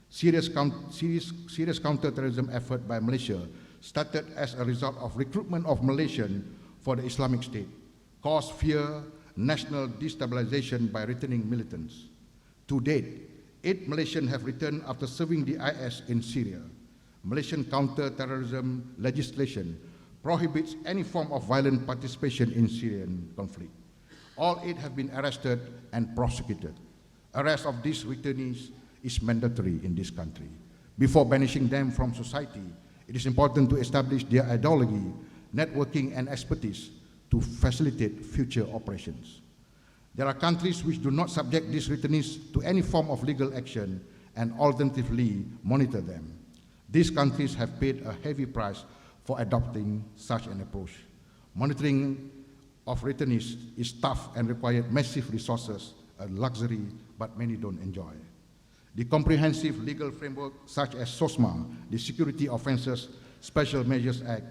Serious counter-terrorism effort by Malaysia started as a result of recruitment of Malaysians for the Islamic State, caused fear, national destabilization by returning militants. To date, 8 Malaysians have returned after serving the IS in Syria. Malaysian counter-terrorism legislation prohibits any form of violent participation in Syrian conflict. All 8 have been arrested and prosecuted. Arrest of these returnees is mandatory in this country. Before banishing them from society, it is important to establish their ideology, networking, and expertise to facilitate future operations. There are countries which do not subject these returnees to any form of legal action and alternatively monitor them. These countries have paid a heavy price for adopting such an approach. Monitoring of returnees is tough and requires massive resources, a luxury but many don't enjoy. The comprehensive legal framework such as SOSMA, the Security Offences Special Measures Act,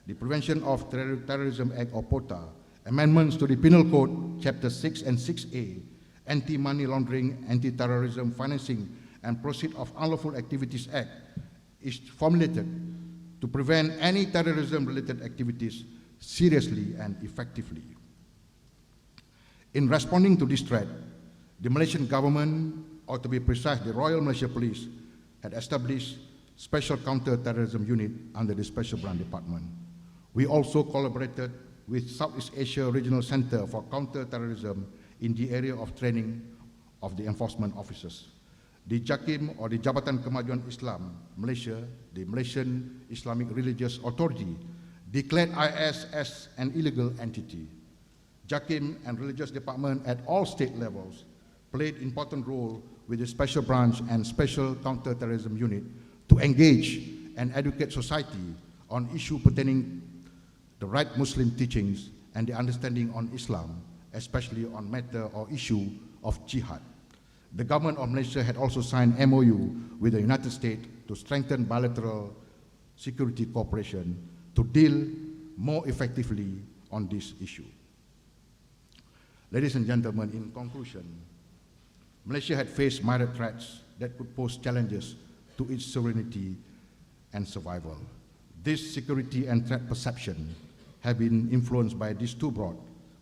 the Prevention of Terrorism Act, or POTA, amendments to the Penal Code, Chapter 6 and 6A, Anti-Money Laundering, Anti-Terrorism Financing and Proceeds of Unlawful Activities Act, is formulated to prevent any terrorism-related activities seriously and effectively. In responding to this threat, the Malaysian government, or to be precise, the Royal Malaysia Police, had established Special Counter-Terrorism Unit under the Special Branch Department. We also collaborated with Southeast Asia Regional Center for Counter-Terrorism in the area of training of the enforcement officers. The JAKIM, or the Jabatan Kemajuan Islam Malaysia, the Malaysian Islamic Religious Authority, declared IS as an illegal entity. JAKIM and Religious Department at all state levels played important role with the Special Branch and Special Counter-Terrorism Unit to engage and educate society on issues pertaining the right Muslim teachings and the understanding on Islam, especially on matter or issue of jihad. The government of Malaysia had also signed MOU with the United States to strengthen bilateral security cooperation to deal more effectively on this issue. Ladies and gentlemen, in conclusion, Malaysia had faced myriad threats that could pose challenges to its sovereignty and survival. This security and threat perception have been influenced by these two broad,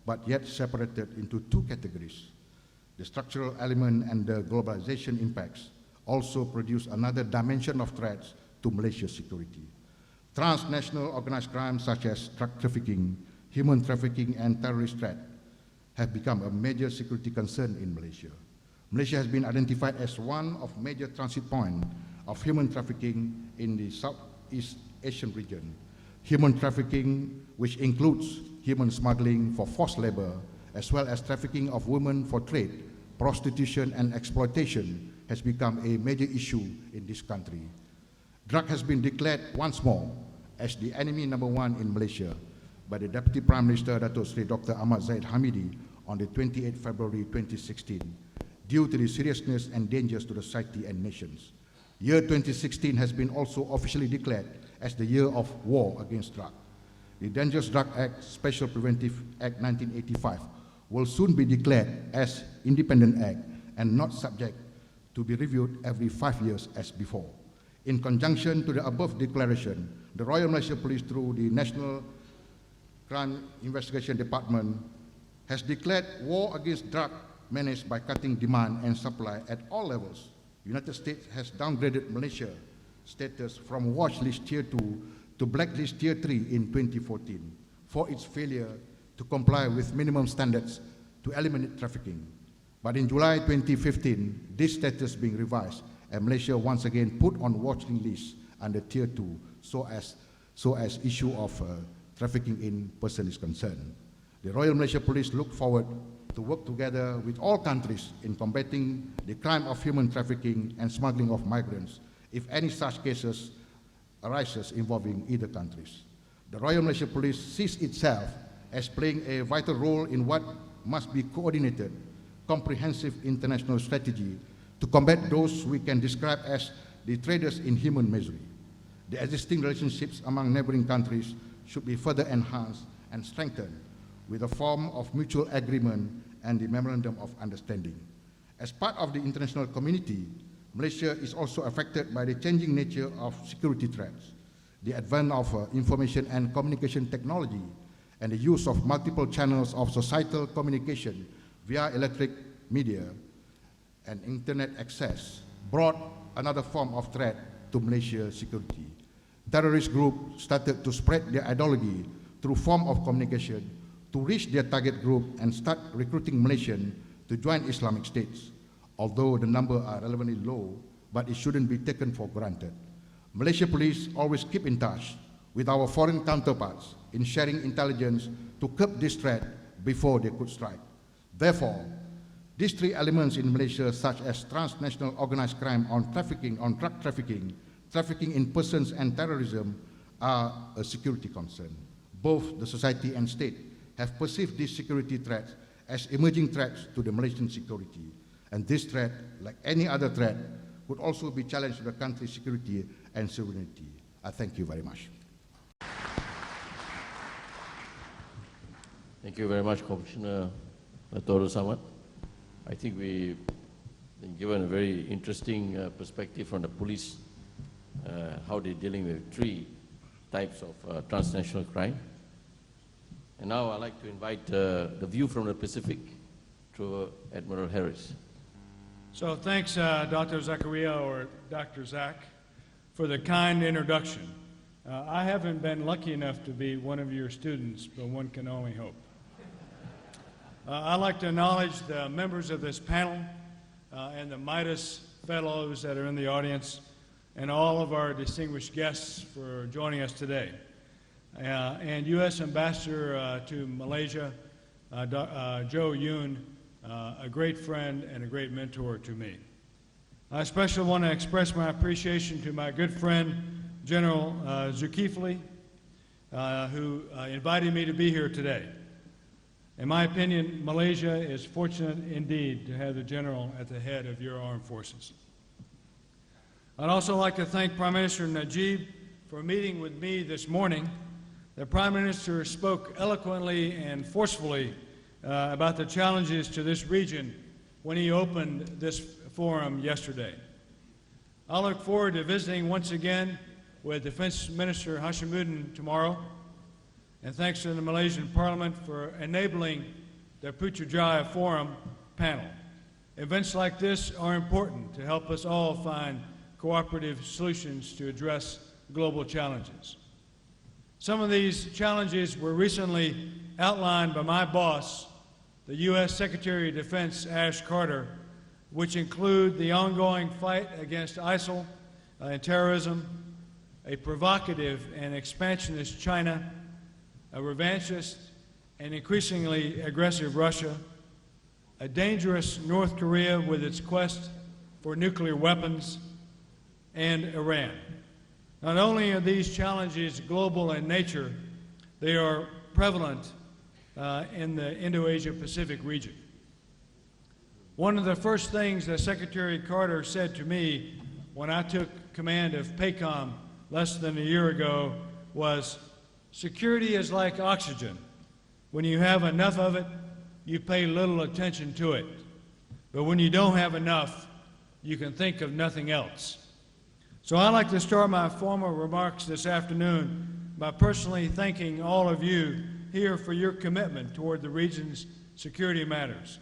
but yet separated into two categories. The structural element and the globalization impacts also produce another dimension of threats to Malaysia's security. Transnational organized crimes such as drug trafficking, human trafficking, and terrorist threat have become a major security concern in Malaysia. Malaysia has been identified as one of major transit points of human trafficking in the Southeast Asian region. Human trafficking, which includes human smuggling for forced labor, as well as trafficking of women for trade, prostitution, and exploitation, has become a major issue in this country. Drug has been declared once more as the enemy number one in Malaysia by the Deputy Prime Minister Datuk Seri Dr. Ahmad Zahid Hamidi on the 28th February 2016, due to the seriousness and dangers to the society and nations. Year 2016 has been also officially declared as the year of war against drug. The Dangerous Drug Act, Special Preventive Act 1985, will soon be declared as independent act and not subject to be reviewed every 5 years as before. In conjunction to the above declaration, the Royal Malaysia Police, through the National Crime Investigation Department, has declared war against drug menace by cutting demand and supply at all levels. United States has downgraded Malaysia status from watch list tier 2 to blacklist tier 3 in 2014 for its failure to comply with minimum standards to eliminate trafficking. But in July 2015, this status being revised and Malaysia once again put on watching list under tier 2 so as issue of trafficking in person is concerned. The Royal Malaysia Police look forward to work together with all countries in combating the crime of human trafficking and smuggling of migrants if any such cases arises involving either countries. The Royal Malaysia Police sees itself as playing a vital role in what must be coordinated, comprehensive international strategy to combat those we can describe as the traders in human misery. The existing relationships among neighboring countries should be further enhanced and strengthened with a form of mutual agreement and the Memorandum of Understanding. As part of the international community, Malaysia is also affected by the changing nature of security threats, the advent of information and communication technology, and the use of multiple channels of societal communication via electric media and internet access brought another form of threat to Malaysia's security. Terrorist groups started to spread their ideology through form of communication to reach their target group and start recruiting Malaysians to join Islamic States. Although the number are relatively low, but it shouldn't be taken for granted. Malaysia Police always keep in touch with our foreign counterparts in sharing intelligence to curb this threat before they could strike. Therefore, these three elements in Malaysia, such as transnational organized crime on drug trafficking, trafficking in persons, and terrorism, are a security concern. Both the society and state have perceived these security threats as emerging threats to the Malaysian security. And this threat, like any other threat, could also be challenged to the country's security and sovereignty. I thank you very much. Thank you very much, Commissioner Dato' Samad. I think we've been given a very interesting perspective from the police, how they're dealing with three types of transnational crime. And now I'd like to invite the view from the Pacific through Admiral Harris. So thanks, Dr. Zakaria, or Dr. Zach, for the kind introduction. I haven't been lucky enough to be one of your students, but one can only hope. I'd like to acknowledge the members of this panel and the Midas Fellows that are in the audience, and all of our distinguished guests for joining us today. And U.S. Ambassador to Malaysia, Joe Yoon, a great friend and a great mentor to me. I especially want to express my appreciation to my good friend, General Zulkifli, who invited me to be here today. In my opinion, Malaysia is fortunate indeed to have the General at the head of your armed forces. I'd also like to thank Prime Minister Najib for meeting with me this morning. The Prime Minister spoke eloquently and forcefully about the challenges to this region when he opened this forum yesterday. I look forward to visiting once again with Defense Minister Hashimuddin tomorrow, and thanks to the Malaysian Parliament for enabling the Putrajaya Forum panel. Events like this are important to help us all find cooperative solutions to address global challenges. Some of these challenges were recently outlined by my boss, the U.S. Secretary of Defense Ash Carter, which include the ongoing fight against ISIL and terrorism, a provocative and expansionist China, a revanchist and increasingly aggressive Russia, a dangerous North Korea with its quest for nuclear weapons, and Iran. Not only are these challenges global in nature, they are prevalent in the Indo-Asia Pacific region. One of the first things that Secretary Carter said to me when I took command of PACOM less than a year ago was, "Security is like oxygen. When you have enough of it, you pay little attention to it. But when you don't have enough, you can think of nothing else." So I'd like to start my formal remarks this afternoon by personally thanking all of you here for your commitment toward the region's security matters.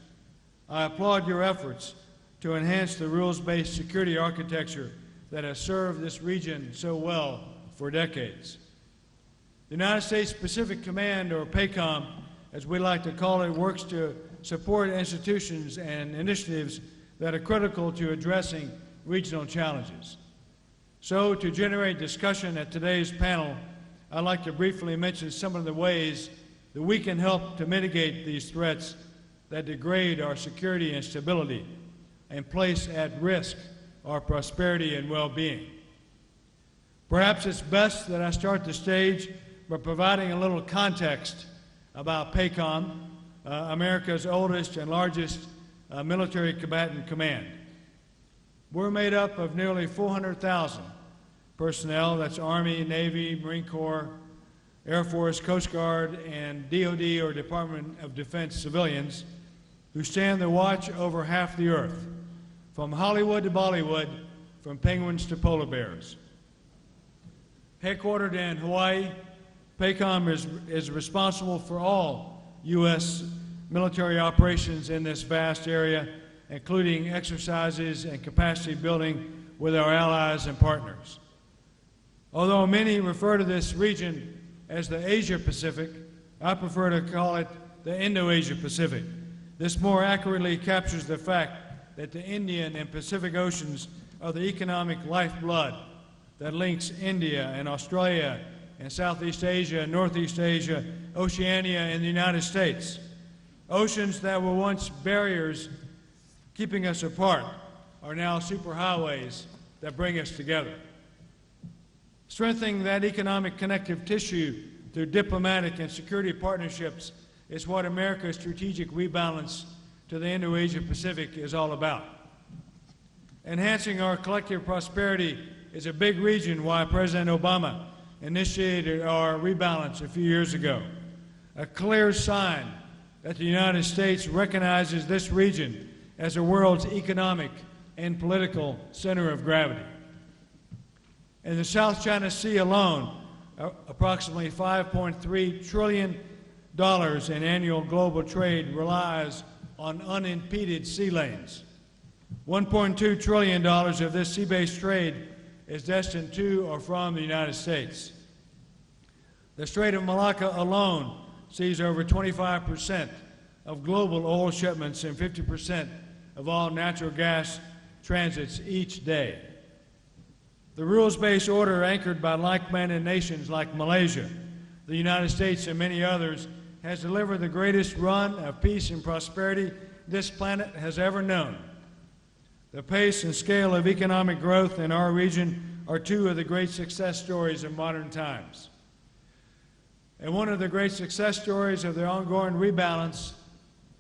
I applaud your efforts to enhance the rules-based security architecture that has served this region so well for decades. The United States Pacific Command, or PACOM, as we like to call it, works to support institutions and initiatives that are critical to addressing regional challenges. So, to generate discussion at today's panel, I'd like to briefly mention some of the ways that we can help to mitigate these threats that degrade our security and stability and place at risk our prosperity and well-being. Perhaps it's best that I start the stage by providing a little context about PACOM, America's oldest and largest military combatant command. We're made up of nearly 400,000 personnel, that's Army, Navy, Marine Corps, Air Force, Coast Guard, and DoD, or Department of Defense civilians, who stand the watch over half the earth, from Hollywood to Bollywood, from penguins to polar bears. Headquartered in Hawaii, PACOM is responsible for all U.S. military operations in this vast area, including exercises and capacity building with our allies and partners. Although many refer to this region as the Asia Pacific, I prefer to call it the Indo-Asia Pacific. This more accurately captures the fact that the Indian and Pacific Oceans are the economic lifeblood that links India and Australia and Southeast Asia, Northeast Asia, Oceania, and the United States. Oceans that were once barriers keeping us apart are now superhighways that bring us together. Strengthening that economic connective tissue through diplomatic and security partnerships is what America's strategic rebalance to the Indo-Asia Pacific is all about. Enhancing our collective prosperity is a big reason why President Obama initiated our rebalance a few years ago, a clear sign that the United States recognizes this region as the world's economic and political center of gravity. In the South China Sea alone, approximately $5.3 trillion in annual global trade relies on unimpeded sea lanes. $1.2 trillion of this sea-based trade is destined to or from the United States. The Strait of Malacca alone sees over 25% of global oil shipments and 50% of all natural gas transits each day. The rules-based order anchored by like-minded nations like Malaysia, the United States, and many others has delivered the greatest run of peace and prosperity this planet has ever known. The pace and scale of economic growth in our region are two of the great success stories of modern times. And one of the great success stories of the ongoing rebalance,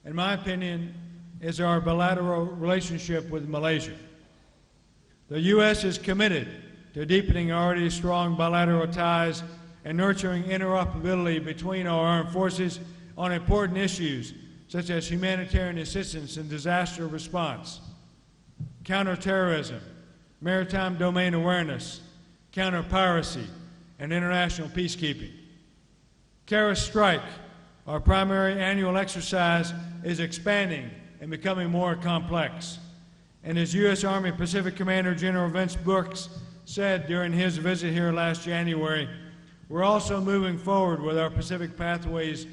in my opinion, is our bilateral relationship with Malaysia. The U.S. is committed to deepening already strong bilateral ties and nurturing interoperability between our armed forces on important issues such as humanitarian assistance and disaster response, counterterrorism, maritime domain awareness, counter-piracy, and international peacekeeping. CARA Strike, our primary annual exercise, is expanding and becoming more complex. And as U.S. Army Pacific Commander General Vince Brooks said during his visit here last January, we're also moving forward with our Pacific Pathways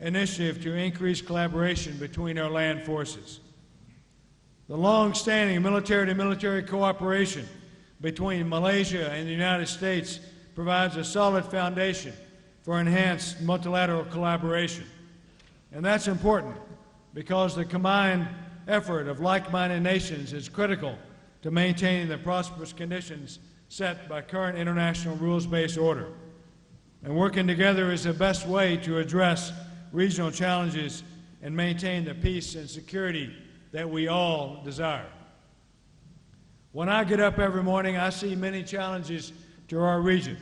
initiative to increase collaboration between our land forces. The long-standing military-to-military cooperation between Malaysia and the United States provides a solid foundation for enhanced multilateral collaboration. And that's important because the combined effort of like-minded nations is critical to maintaining the prosperous conditions set by current international rules-based order. And working together is the best way to address regional challenges and maintain the peace and security that we all desire. When I get up every morning, I see many challenges to our region.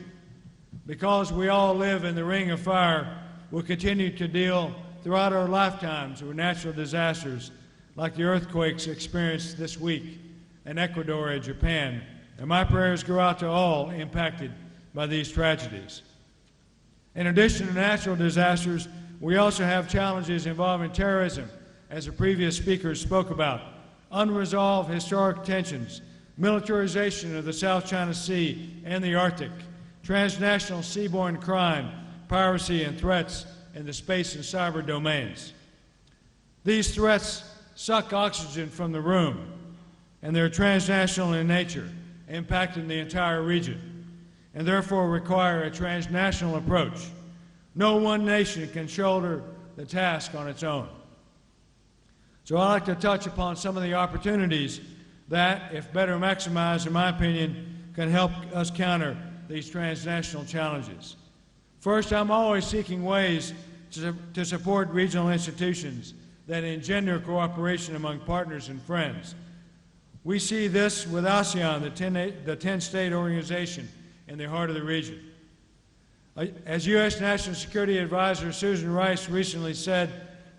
Because we all live in the ring of fire, we'll continue to deal throughout our lifetimes with natural disasters like the earthquakes experienced this week in Ecuador and Japan. And my prayers go out to all impacted by these tragedies. In addition to natural disasters, we also have challenges involving terrorism, as the previous speakers spoke about, unresolved historic tensions, militarization of the South China Sea and the Arctic, transnational seaborne crime, piracy, and threats in the space and cyber domains. These threats suck oxygen from the room, and they're transnational in nature, impacting the entire region, and therefore require a transnational approach. No one nation can shoulder the task on its own. So I'd like to touch upon some of the opportunities that, if better maximized, in my opinion, can help us counter these transnational challenges. First, I'm always seeking ways to support regional institutions that engender cooperation among partners and friends. We see this with ASEAN, the 10-state organization in the heart of the region. As U.S. National Security Advisor Susan Rice recently said,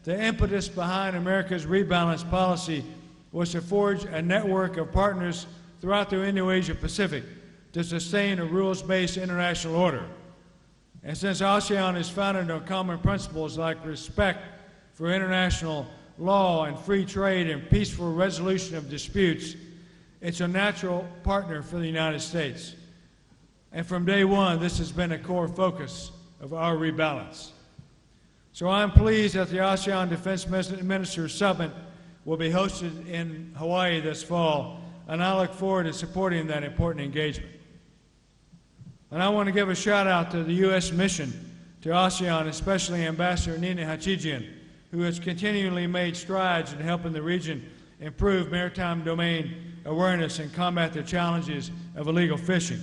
the impetus behind America's rebalance policy was to forge a network of partners throughout the Indo-Asia Pacific to sustain a rules-based international order. And since ASEAN is founded on common principles like respect for international law and free trade and peaceful resolution of disputes, it's a natural partner for the United States. And from day one, this has been a core focus of our rebalance. So I'm pleased that the ASEAN Defense Ministers Summit will be hosted in Hawaii this fall, and I look forward to supporting that important engagement. And I want to give a shout out to the U.S. mission to ASEAN, especially Ambassador Nina Hachigian, who has continually made strides in helping the region improve maritime domain awareness and combat the challenges of illegal fishing.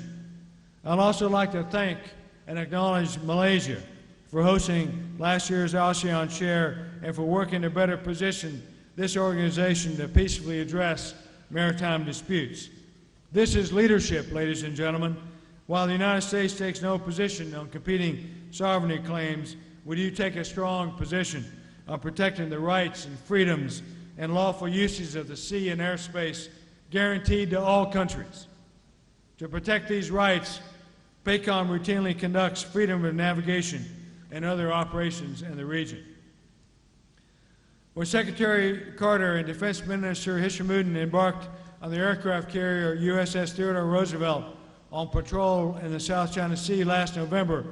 I'd also like to thank and acknowledge Malaysia for hosting last year's ASEAN Chair and for working to better position this organization to peacefully address maritime disputes. This is leadership, ladies and gentlemen. While the United States takes no position on competing sovereignty claims, we do take a strong position on protecting the rights and freedoms and lawful uses of the sea and airspace guaranteed to all countries. To protect these rights, PACOM routinely conducts freedom of navigation and other operations in the region. When Secretary Carter and Defense Minister Hishamuddin embarked on the aircraft carrier USS Theodore Roosevelt on patrol in the South China Sea last November,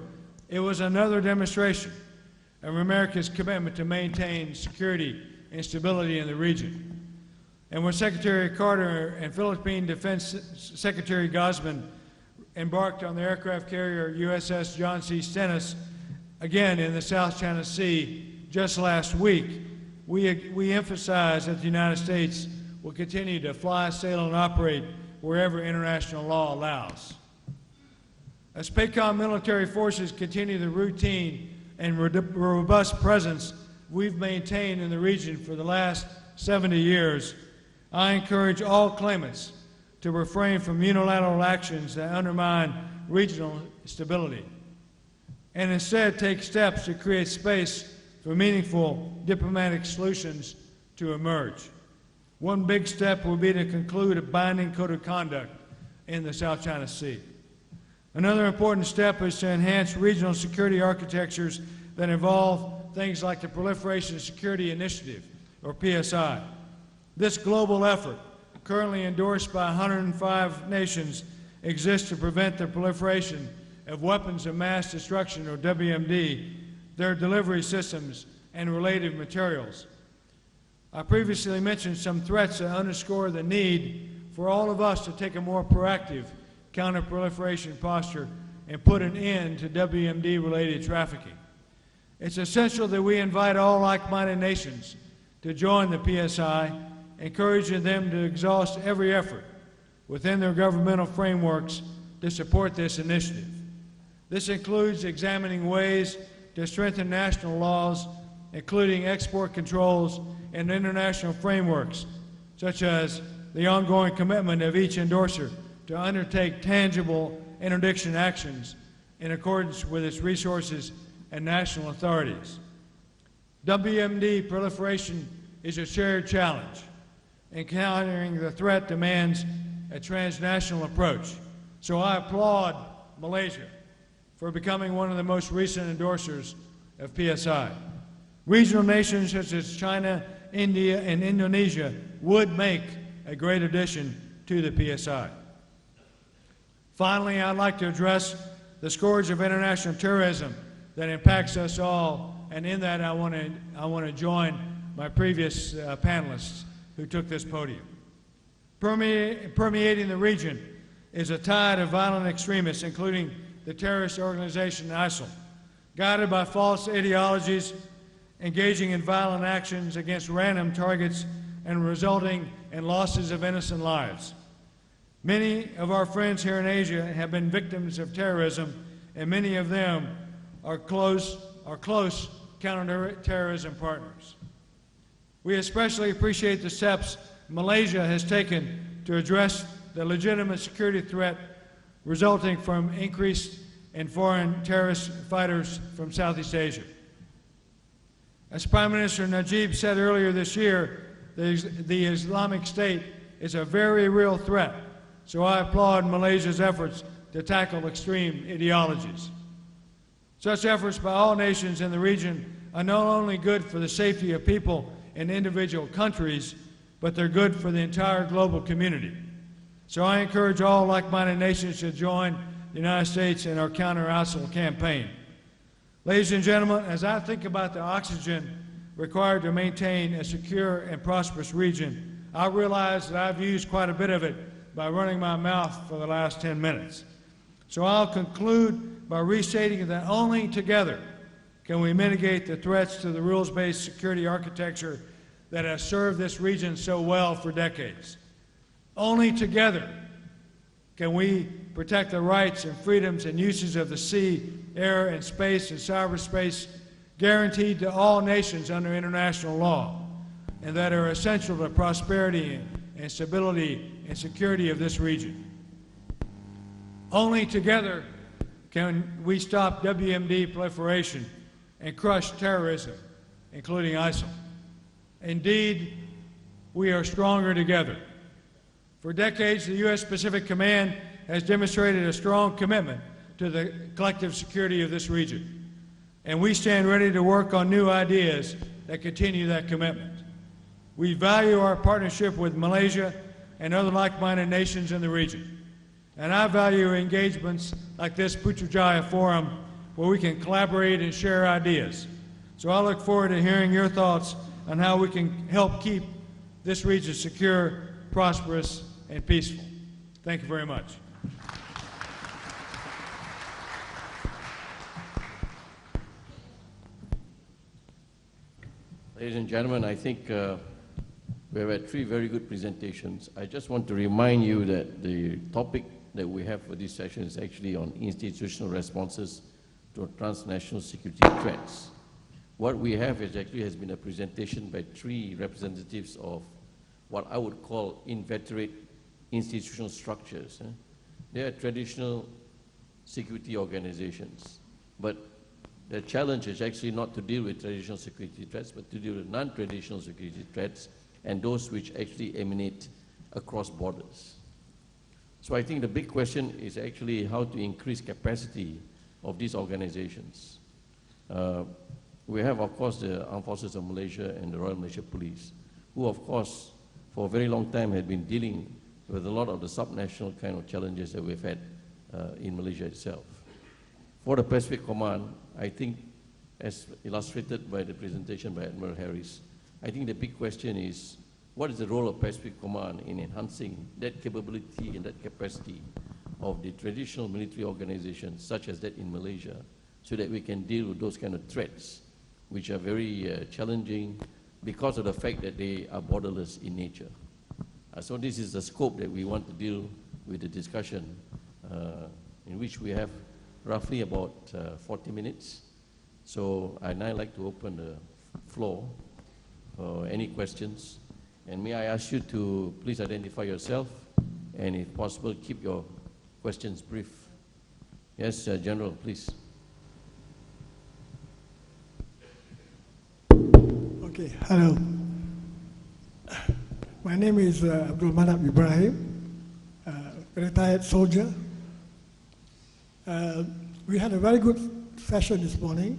it was another demonstration of America's commitment to maintain security and stability in the region. And when Secretary Carter and Philippine Defense Secretary Guzman embarked on the aircraft carrier USS John C. Stennis, again in the South China Sea just last week, we emphasized that the United States will continue to fly, sail, and operate wherever international law allows. As PACOM military forces continue the routine and robust presence we've maintained in the region for the last 70 years, I encourage all claimants to refrain from unilateral actions that undermine regional stability and instead take steps to create space for meaningful diplomatic solutions to emerge. One big step will be to conclude a binding code of conduct in the South China Sea. Another important step is to enhance regional security architectures that involve things like the Proliferation Security Initiative, or PSI. This global effort, currently endorsed by 105 nations, exists to prevent the proliferation of weapons of mass destruction, or WMD, their delivery systems, and related materials. I previously mentioned some threats that underscore the need for all of us to take a more proactive counter-proliferation posture and put an end to WMD-related trafficking. It's essential that we invite all like-minded nations to join the PSI, encouraging them to exhaust every effort within their governmental frameworks to support this initiative. This includes examining ways to strengthen national laws, including export controls and international frameworks, such as the ongoing commitment of each endorser to undertake tangible interdiction actions in accordance with its resources and national authorities. WMD proliferation is a shared challenge. Encountering the threat demands a transnational approach. So I applaud Malaysia for becoming one of the most recent endorsers of PSI. Regional nations such as China, India, and Indonesia would make a great addition to the PSI. Finally, I'd like to address the scourge of international terrorism that impacts us all, and in that I want to join my previous panelists who took this podium. Permeating the region is a tide of violent extremists, including the terrorist organization ISIL, guided by false ideologies, engaging in violent actions against random targets and resulting in losses of innocent lives. Many of our friends here in Asia have been victims of terrorism, and many of them are close counterterrorism partners. We especially appreciate the steps Malaysia has taken to address the legitimate security threat resulting from increase in foreign terrorist fighters from Southeast Asia. As Prime Minister Najib said earlier this year, the Islamic State is a very real threat, so I applaud Malaysia's efforts to tackle extreme ideologies. Such efforts by all nations in the region are not only good for the safety of people in individual countries, but they're good for the entire global community. So I encourage all like-minded nations to join the United States in our counter-ISIL campaign. Ladies and gentlemen, as I think about the oxygen required to maintain a secure and prosperous region, I realize that I've used quite a bit of it by running my mouth for the last 10 minutes. So I'll conclude by restating that only together can we mitigate the threats to the rules-based security architecture that has served this region so well for decades. Only together can we protect the rights and freedoms and uses of the sea, air, and space and cyberspace guaranteed to all nations under international law and that are essential to prosperity and stability and security of this region. Only together can we stop WMD proliferation and crush terrorism, including ISIL. Indeed, we are stronger together. For decades, the U.S. Pacific Command has demonstrated a strong commitment to the collective security of this region. And we stand ready to work on new ideas that continue that commitment. We value our partnership with Malaysia and other like-minded nations in the region. And I value engagements like this Putrajaya Forum where we can collaborate and share ideas. So I look forward to hearing your thoughts on how we can help keep this region secure, prosperous, and peaceful. Thank you very much. Ladies and gentlemen, I think we have had three very good presentations. I just want to remind you that the topic that we have for this session is actually on institutional responses to transnational security threats. What we have is actually has been a presentation by three representatives of what I would call inveterate institutional structures. They are traditional security organizations, but the challenge is actually not to deal with traditional security threats, but to deal with non-traditional security threats and those which actually emanate across borders. So I think the big question is actually how to increase capacity of these organizations. We have, of course, the Armed Forces of Malaysia and the Royal Malaysia Police, who, of course, for a very long time had been dealing with a lot of the subnational kind of challenges that we've had in Malaysia itself. For the Pacific Command, I think, as illustrated by the presentation by Admiral Harris, I think the big question is, what is the role of Pacific Command in enhancing that capability and that capacity of the traditional military organizations, such as that in Malaysia, so that we can deal with those kind of threats, which are very challenging because of the fact that they are borderless in nature. So this is the scope that we want to deal with the discussion, in which we have roughly about 40 minutes. So I'd now like to open the floor for any questions. And may I ask you to please identify yourself, and if possible, keep your questions brief. Yes, General, please. Okay, hello. My name is Abdul Manap Ibrahim, retired soldier. We had a very good session this morning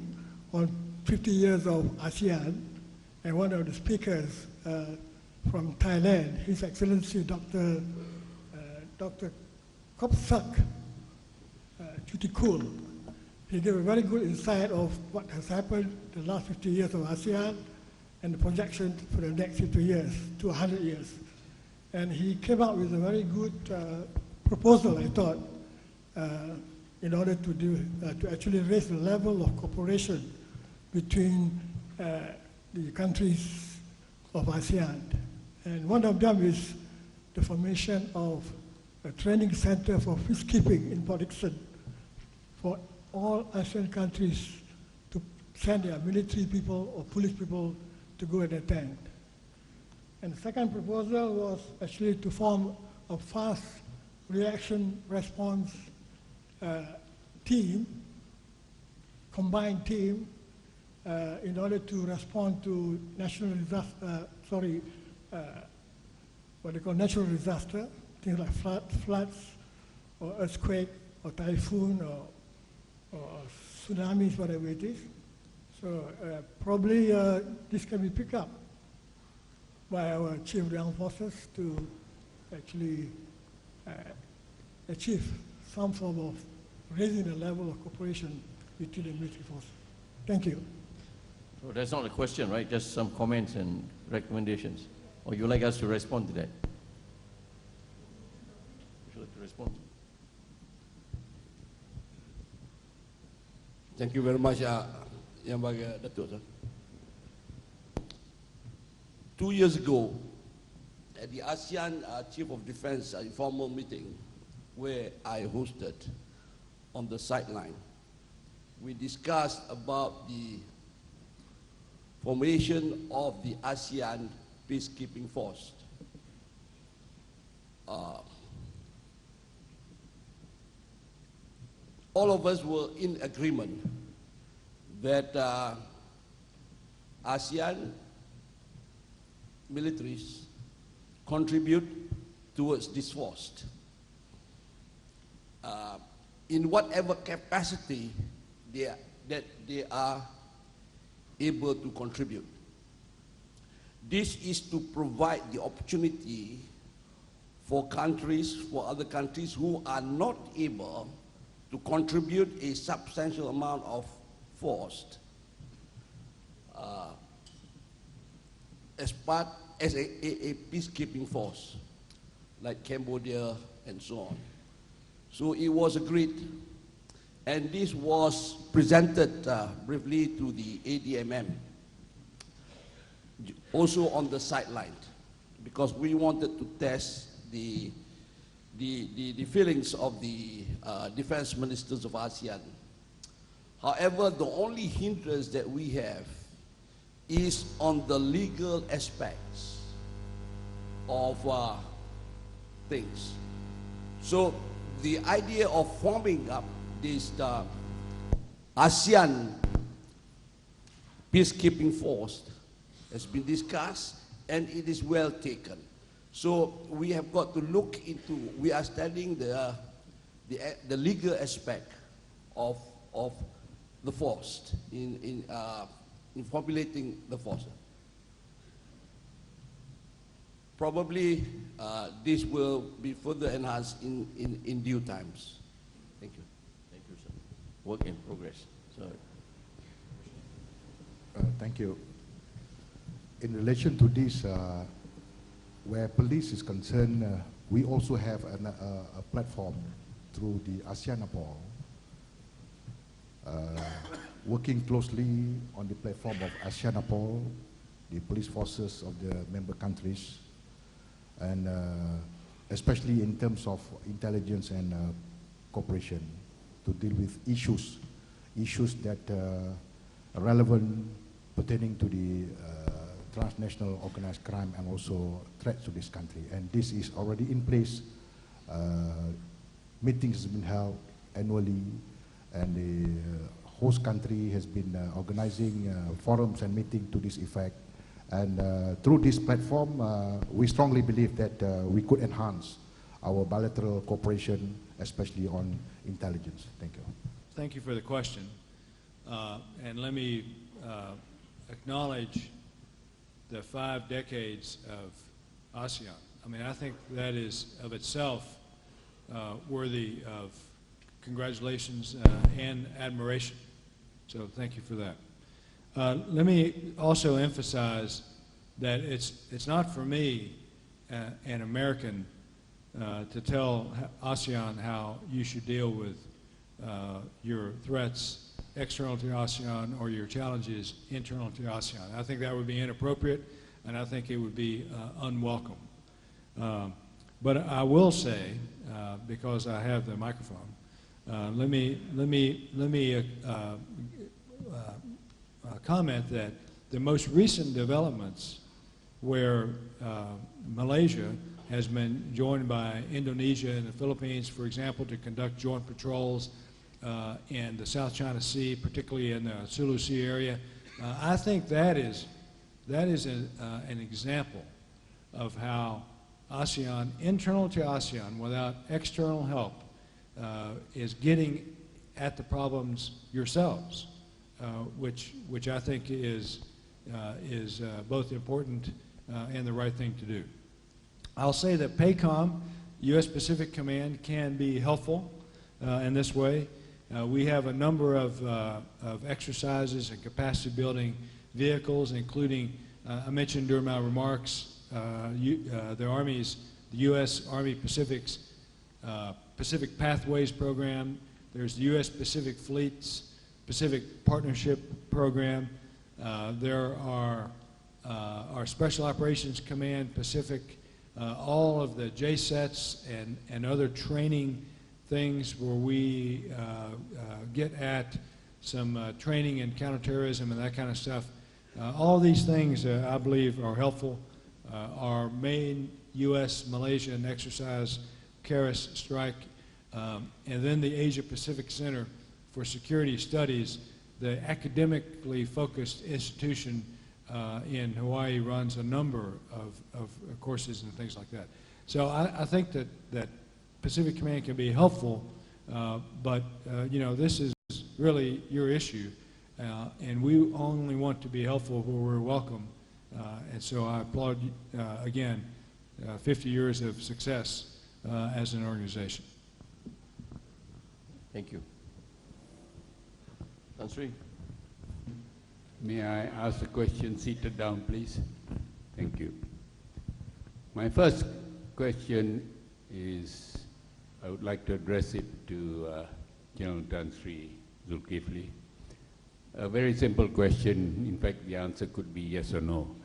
on 50 years of ASEAN, and one of the speakers from Thailand, His Excellency Dr. Kopsak Chutikul. He gave a very good insight of what has happened the last 50 years of ASEAN and the projection for the next 50 years to 100 years. And he came up with a very good proposal, I thought, in order to actually raise the level of cooperation between the countries of ASEAN. And one of them is the formation of a training center for peacekeeping in Port Dickson for all ASEAN countries to send their military people or police people to go and attend. And the second proposal was actually to form a fast reaction response team, combined team, in order to respond to national disaster, what they call natural disaster, things like floods, or earthquake, or typhoon, or tsunamis, whatever it is. So probably this can be picked up by our Chief of the Armed Forces to actually achieve some form of raising the level of cooperation between the military forces. Thank you. So that's not a question, right? Just some comments and recommendations. Or you'd like us to respond to that? Would you like to respond? Thank you very much, Yang Baga Datuk. 2 years ago, at the ASEAN Chief of Defense informal meeting, where I hosted on the sideline, we discussed about the formation of the ASEAN peacekeeping force. All of us were in agreement that ASEAN militaries contribute towards this force. in whatever capacity that they are able to contribute. This is to provide the opportunity for other countries who are not able to contribute a substantial amount of force as a peacekeeping force, like Cambodia and so on. So it was agreed, and this was presented briefly to the ADMM, also on the sideline, because we wanted to test the feelings of the defense ministers of ASEAN. However, the only hindrance that we have is on the legal aspects of things. So the idea of forming up this ASEAN peacekeeping force has been discussed, and it is well taken. So we have got to look into, we are studying the legal aspect of the force in formulating the force. Probably this will be further enhanced in due times. Thank you. Thank you, sir. Work in progress. Sorry. Thank you. In relation to this, where police is concerned, we also have a platform through the ASEAN-APOL, working closely on the platform of ASEAN-APOL, the police forces of the member countries, and especially in terms of intelligence and cooperation to deal with issues that are relevant pertaining to the transnational organized crime and also threats to this country. And this is already in place. Meetings have been held annually, and the host country has been organizing forums and meetings to this effect. And through this platform, we strongly believe that we could enhance our bilateral cooperation, especially on intelligence. Thank you. Thank you for the question. And let me acknowledge the 5 decades of ASEAN. I mean, I think that is of itself worthy of congratulations and admiration. So thank you for that. Let me also emphasize that it's not for me, an American, to tell ASEAN how you should deal with your threats external to ASEAN or your challenges internal to ASEAN. I think that would be inappropriate, and I think it would be unwelcome. But I will say, because I have the microphone, let me comment that the most recent developments where Malaysia has been joined by Indonesia and the Philippines, for example, to conduct joint patrols in the South China Sea, particularly in the Sulu Sea area. I think that is an example of how ASEAN, internal to ASEAN, without external help, is getting at the problems yourselves, which I think is both important and the right thing to do. I'll say that PACOM, U.S. Pacific Command, can be helpful in this way. We have a number of exercises and capacity building vehicles, including, I mentioned during my remarks, the U.S. Army Pacific's Pacific Pathways Program. There's the U.S. Pacific Fleet's Pacific Partnership Program. There are our Special Operations Command Pacific, all of the JSETs and other training things where we get at some training in counterterrorism and that kind of stuff. All these things I believe are helpful. Our main U.S.-Malaysian exercise, CARIS Strike, and then the Asia Pacific Center for Security Studies, the academically focused institution in Hawaii, runs a number of courses and things like that. So I think that Pacific Command can be helpful You know, this is really your issue, and we only want to be helpful where we're welcome. And so I applaud you, again, 50 years of success as an organization. Thank you. Tan Sri. May I ask a question seated down, please? Thank you. My first question is, I would like to address it to General Tan Sri Zulkifli. A very simple question. In fact, the answer could be yes or no.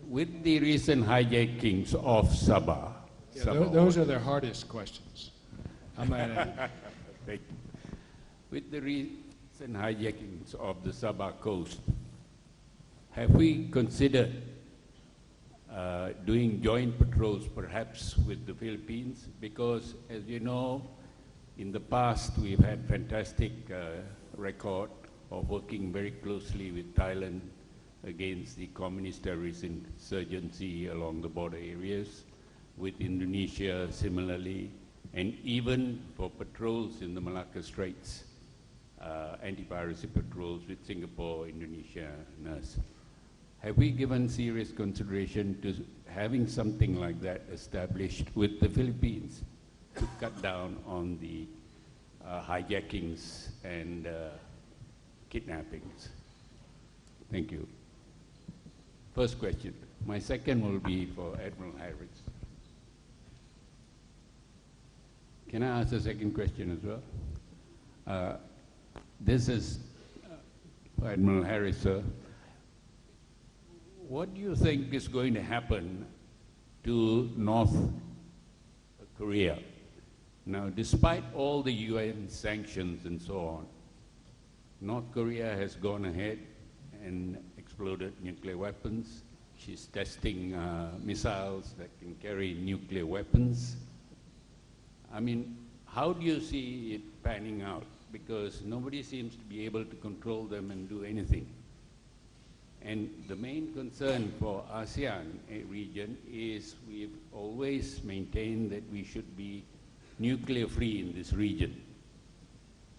With the recent hijackings of Sabah, Those are the hardest questions. I might add. Thank you. With the recent hijackings of the Sabah coast, have we considered doing joint patrols perhaps with the Philippines? Because as you know, in the past we've had fantastic record of working very closely with Thailand against the communist terrorist insurgency along the border areas, with Indonesia similarly, and even for patrols in the Malacca Straits, anti-piracy patrols with Singapore, Indonesia, and us. Have we given serious consideration to having something like that established with the Philippines to cut down on the hijackings and kidnappings? Thank you. First question. My second will be for Admiral Harris. Can I ask a second question as well? This is for Admiral Harris, sir. What do you think is going to happen to North Korea? Now, despite all the UN sanctions and so on, North Korea has gone ahead and exploded nuclear weapons. She's testing missiles that can carry nuclear weapons. I mean, how do you see it panning out? Because nobody seems to be able to control them and do anything. And the main concern for ASEAN region is we've always maintained that we should be nuclear free in this region.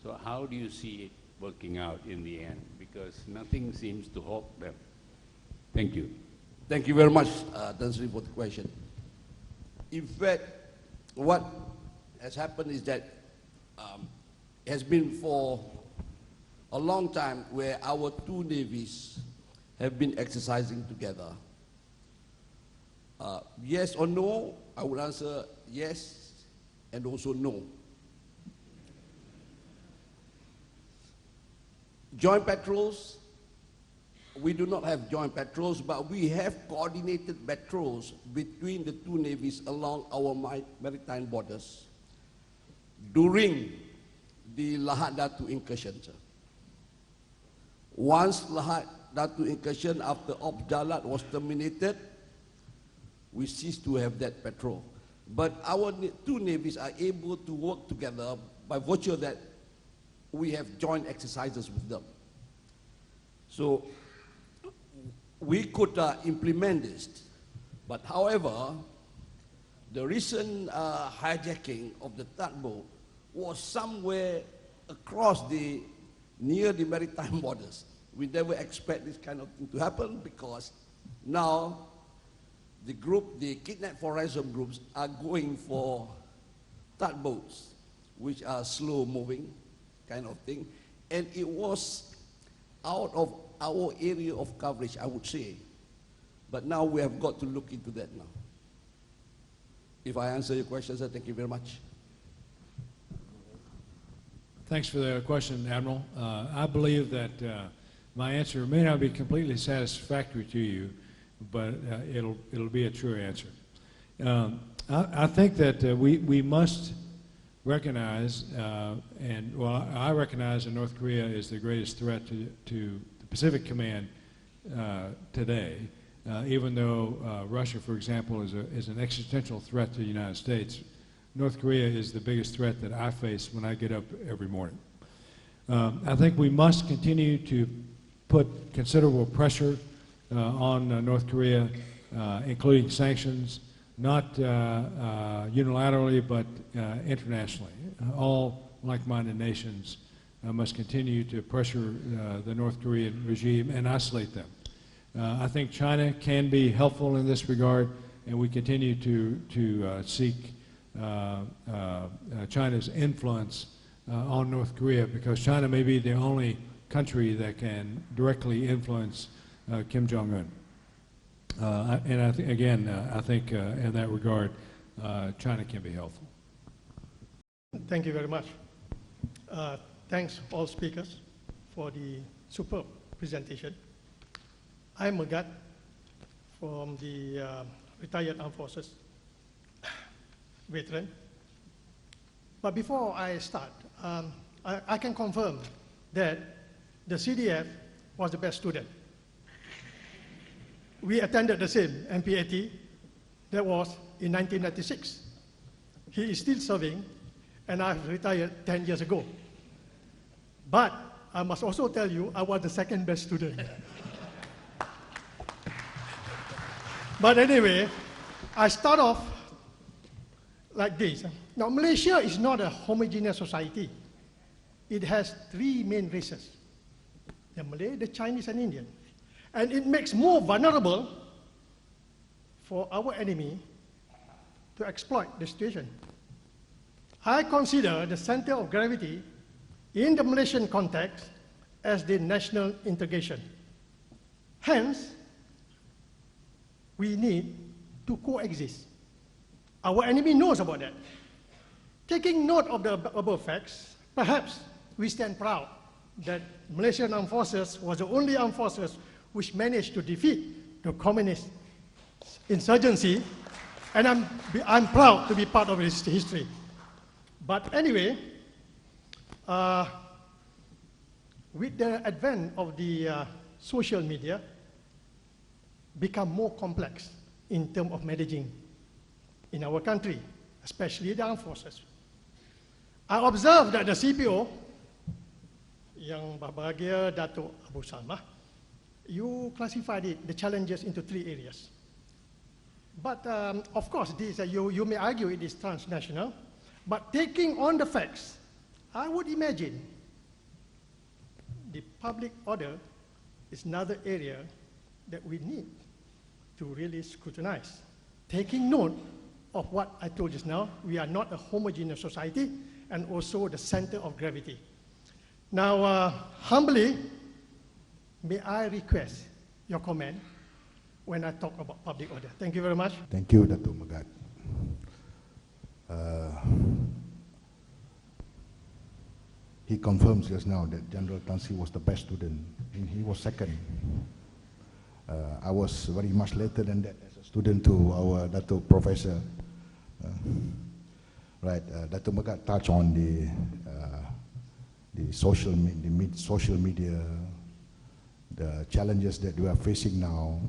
So how do you see it working out in the end? Because nothing seems to halt them. Thank you. Thank you very much, Tan Sri, for the question. In fact, what has happened is that it has been for a long time where our two navies have been exercising together. Yes or no, I would answer yes and also no. Joint patrols, we do not have joint patrols, but we have coordinated patrols between the two navies along our maritime borders during the Lahad Datu incursion. Once Lahad Datu incursion after Op Jalat was terminated, we ceased to have that patrol. But our two navies are able to work together by virtue of that we have joint exercises with them. So we could implement this. But however, the recent hijacking of the tugboat was somewhere across near the maritime borders. We never expect this kind of thing to happen because now the kidnap for ransom groups are going for tugboats, which are slow moving kind of thing. And it was out of our area of coverage, I would say. But now we have got to look into that now. If I answer your question, sir, thank you very much. Thanks for the question, Admiral. I believe that my answer may not be completely satisfactory to you, but it'll be a true answer. I think that we must recognize, I recognize that North Korea is the greatest threat to the Pacific Command today, even though Russia, for example, is an existential threat to the United States. North Korea is the biggest threat that I face when I get up every morning. I think we must continue to put considerable pressure on North Korea, including sanctions, not unilaterally, but internationally. All like-minded nations must continue to pressure the North Korean regime and isolate them. I think China can be helpful in this regard, and we continue to seek China's influence on North Korea, because China may be the only country that can directly influence Kim Jong-un. And I think in that regard, China can be helpful. Thank you very much. Thanks all speakers for the superb presentation. I'm Magat from the retired armed forces veteran. But before I start, I can confirm that the CDF was the best student. We attended the same MPAT. That was in 1996. He is still serving, and I retired 10 years ago. But I must also tell you, I was the second best student. But anyway, I start off like this. Now, Malaysia is not a homogeneous society. It has three main races: the Malay, the Chinese, and Indian. And it makes more vulnerable for our enemy to exploit the situation. I consider the center of gravity in the Malaysian context as the national integration. Hence, we need to coexist. Our enemy knows about that. Taking note of the above facts, perhaps we stand proud that Malaysian armed forces was the only armed forces which managed to defeat the communist insurgency, and I'm proud to be part of this history. But anyway, with the advent of the social media, become more complex in terms of managing in our country, especially the armed forces. I observed that the CPO, yang berbahagia Dato' Abu Salmah, you classified the challenges into three areas. But of course, you may argue it is transnational, but taking on the facts, I would imagine the public order is another area that we need to really scrutinize. Taking note of what I told just now, we are not a homogeneous society, and also the center of gravity. Now, humbly, may I request your comment when I talk about public order. Thank you very much. Thank you, Dato' Magat. He confirms just now that General Tan Sri was the best student, and he was second. I was very much later than that as a student to our Dato' Professor. Dato' Magat touched on the social media, the challenges that we are facing now.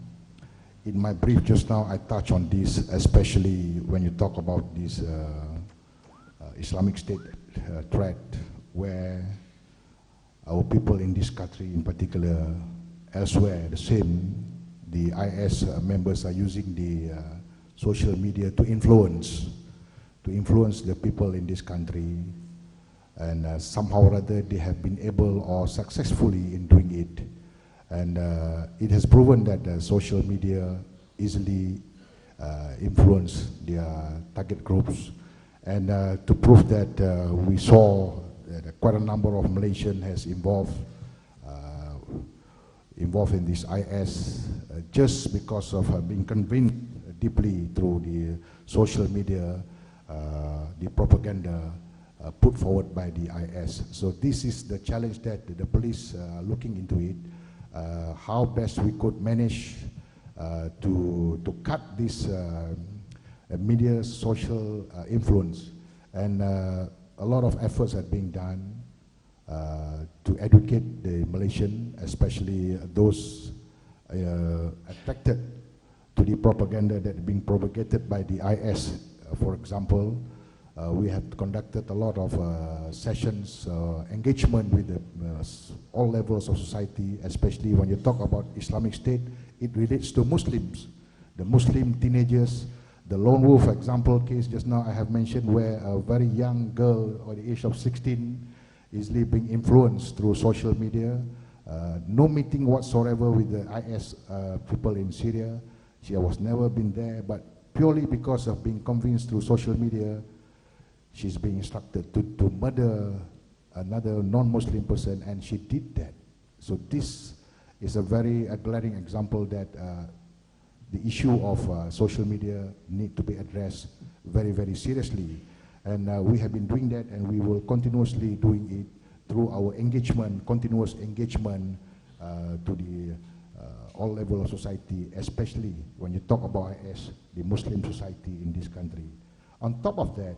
In my brief just now, I touched on this, especially when you talk about this Islamic State threat, where our people in this country, in particular, elsewhere, the IS members are using the social media to influence the people in this country, and somehow or other they have been able or successfully in doing it. And it has proven that social media easily influence their target groups. And to prove that, we saw that quite a number of Malaysians has involved in this IS just because of being convinced deeply through the social media, the propaganda put forward by the IS. So this is the challenge that the police are looking into it. How best we could manage to cut this media social influence, and a lot of efforts are being done to educate the Malaysian, especially those attracted to the propaganda that is being propagated by the IS. For example, we have conducted a lot of sessions, engagement with all levels of society, especially when you talk about Islamic State, it relates to Muslims, the Muslim teenagers, The lone wolf example case just now I have mentioned, where a very young girl at the age of 16 is being influenced through social media. No meeting whatsoever with the IS people in Syria. She was never been there, but purely because of being convinced through social media, she's being instructed to murder another non-Muslim person, and she did that. So this is a very glaring example that the issue of social media need to be addressed very, very seriously. And we have been doing that, and we will continuously doing it through our engagement, continuous engagement to the all level of society, especially when you talk about IS, the Muslim society in this country. On top of that,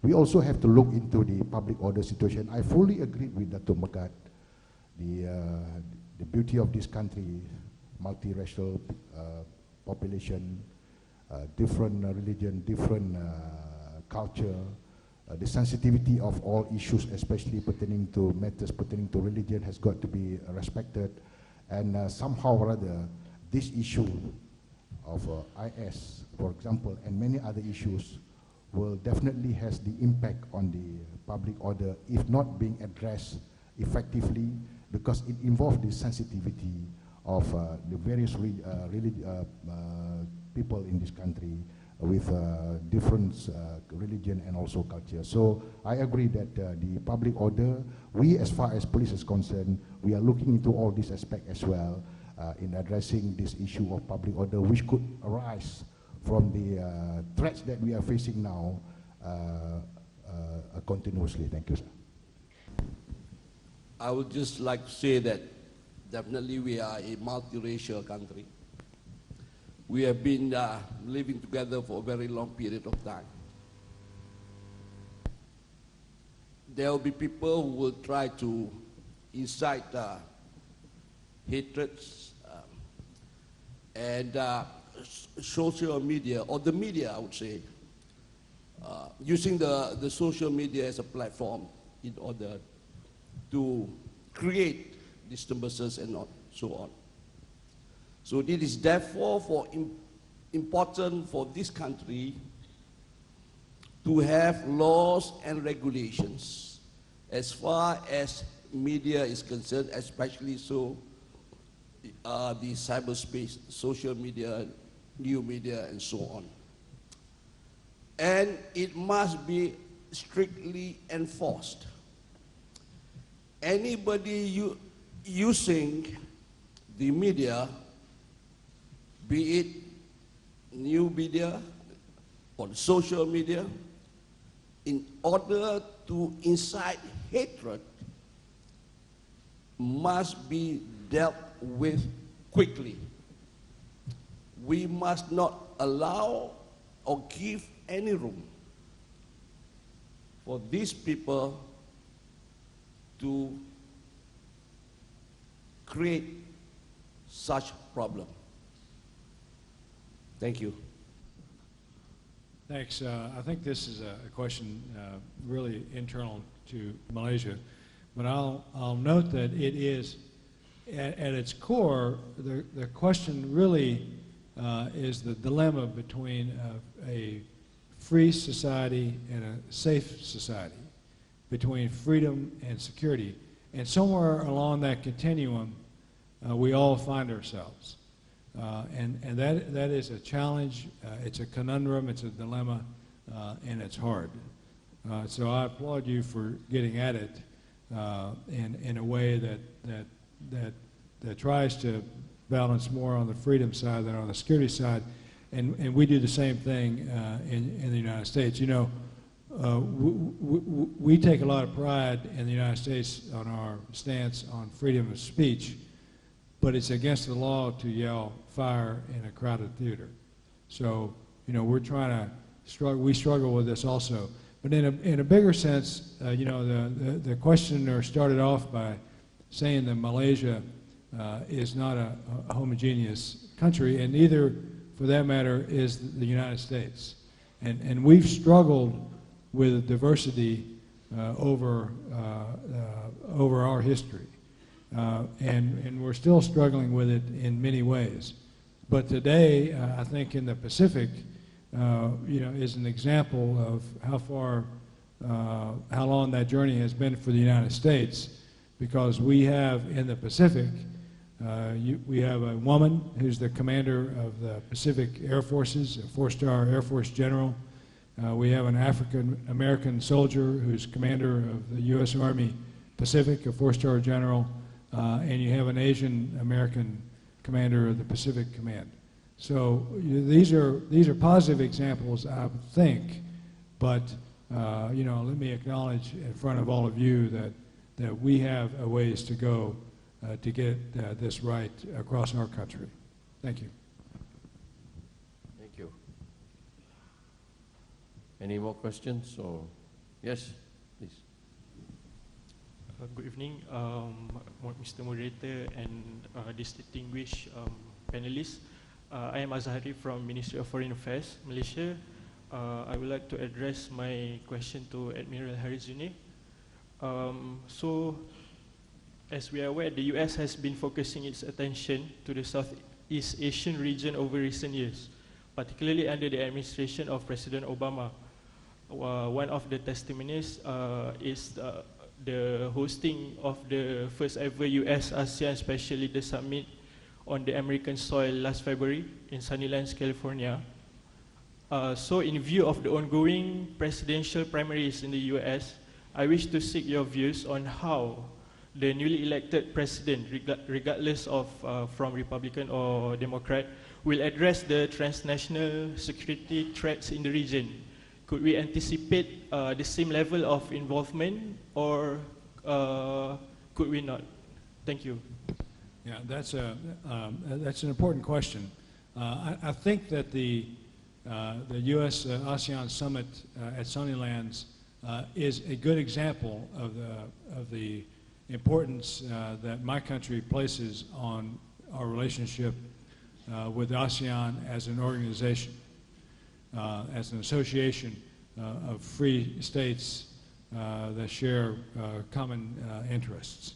we also have to look into the public order situation. I fully agree with Dato' Megat. The beauty of this country, multiracial population, different religion, different culture, the sensitivity of all issues, especially pertaining to matters pertaining to religion, has got to be respected. And somehow or other, this issue of IS, for example, and many other issues, will definitely has the impact on the public order if not being addressed effectively, because it involves the sensitivity of the various people in this country with different religion and also culture. So I agree that the public order, we as far as police is concerned, we are looking into all these aspects as well in addressing this issue of public order, which could arise from the threats that we are facing now continuously. Thank you, sir. I would just like to say that definitely we are a multiracial country. We have been living together for a very long period of time. There will be people who will try to incite hatreds and social media, or the media, I would say, using the social media as a platform in order to create disturbances and so on. So it is therefore important for this country to have laws and regulations as far as media is concerned, especially so the cyberspace, social media, new media, and so on. And it must be strictly enforced. Anybody using the media, be it new media or social media, in order to incite hatred, must be dealt with quickly. We must not allow or give any room for these people to create such problem. Thank you. Thanks. I think this is a question really internal to Malaysia, but I'll note that it is, at its core, the question really is the dilemma between a free society and a safe society, between freedom and security. And somewhere along that continuum, we all find ourselves. And that is a challenge, it's a conundrum, it's a dilemma, and it's hard. So I applaud you for getting at it in a way that tries to balance more on the freedom side than on the security side. And we do the same thing in the United States. You know, we take a lot of pride in the United States on our stance on freedom of speech, but it's against the law to yell fire in a crowded theater. So, you know, we're trying to we struggle with this also. But in a bigger sense, you know, the questioner started off by saying that Malaysia is not a homogeneous country, and neither, for that matter, is the United States. And we've struggled with diversity over our history. And we're still struggling with it in many ways. But today, I think in the Pacific, is an example of how long that journey has been for the United States, because we have in the Pacific, we have a woman who's the commander of the Pacific Air Forces, a 4-star Air Force general. We have an African-American soldier who's commander of the U.S. Army Pacific, a 4-star general, and you have an Asian-American commander of the Pacific Command. So these are positive examples, I think, but let me acknowledge in front of all of you that we have a ways to go to get this right across our country. Thank you. Thank you. Any more questions? Or yes, please. Good evening, Mr. Moderator and distinguished panelists. I am Azhari from Ministry of Foreign Affairs, Malaysia. I would like to address my question to Admiral Harizune. So, as we are aware, the US has been focusing its attention to the Southeast Asian region over recent years, particularly under the administration of President Obama. One of the testimonies is the hosting of the first ever US-ASEAN Special Leader Summit on the American soil last February in Sunnylands, California. So in view of the ongoing presidential primaries in the US, I wish to seek your views on how the newly elected president, regardless of from Republican or Democrat, will address the transnational security threats in the region. Could we anticipate the same level of involvement, or could we not? Thank you. Yeah, that's an important question. I think that the U.S. ASEAN Summit at Sunnylands is a good example of the importance that my country places on our relationship with ASEAN as an organization, as an association of free states that share common interests.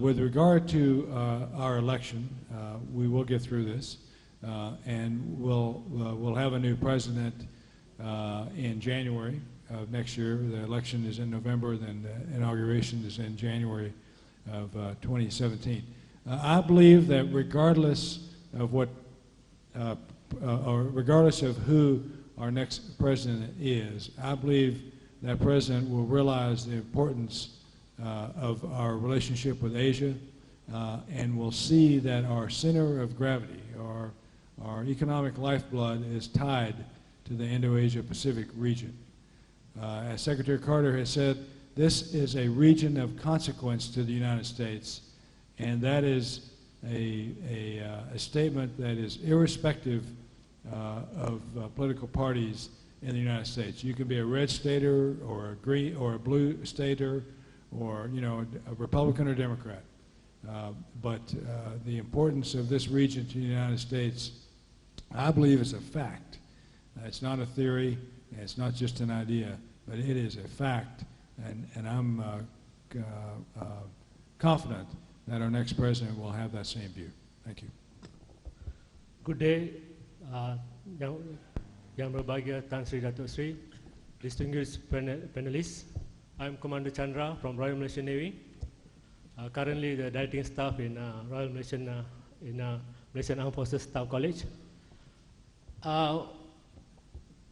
With regard to our election, we will get through this, and we'll have a new president in January of next year. The election is in November, then the inauguration is in January of 2017. I believe that regardless of regardless of who our next president is, I believe that president will realize the importance of our relationship with Asia, and will see that our center of gravity, our economic lifeblood, is tied to the Indo-Asia Pacific region. As Secretary Carter has said, this is a region of consequence to the United States, and that is a statement that is irrespective of political parties in the United States. You can be a red stater or a green or a blue stater, or a Republican or Democrat. But the importance of this region to the United States, I believe, is a fact. It's not a theory, and it's not just an idea, but it is a fact, and I'm confident that our next president will have that same view. Thank you. Good day, Yang Berbahagia Tan Sri Datuk Sri, distinguished panelists. I'm Commander Chandra from Royal Malaysian Navy, currently the directing staff in Royal Malaysian Malaysian Armed Forces Staff College.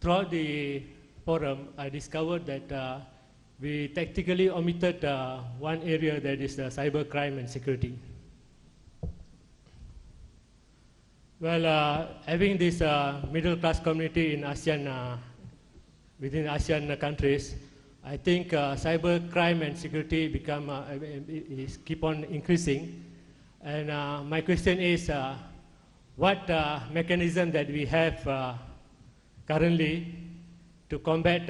Throughout the forum, I discovered that we tactically omitted one area, that is cyber crime and security. Well, having this middle class community in ASEAN, within ASEAN countries, I think cyber crime and security keep on increasing. And my question is, what mechanism that we have currently to combat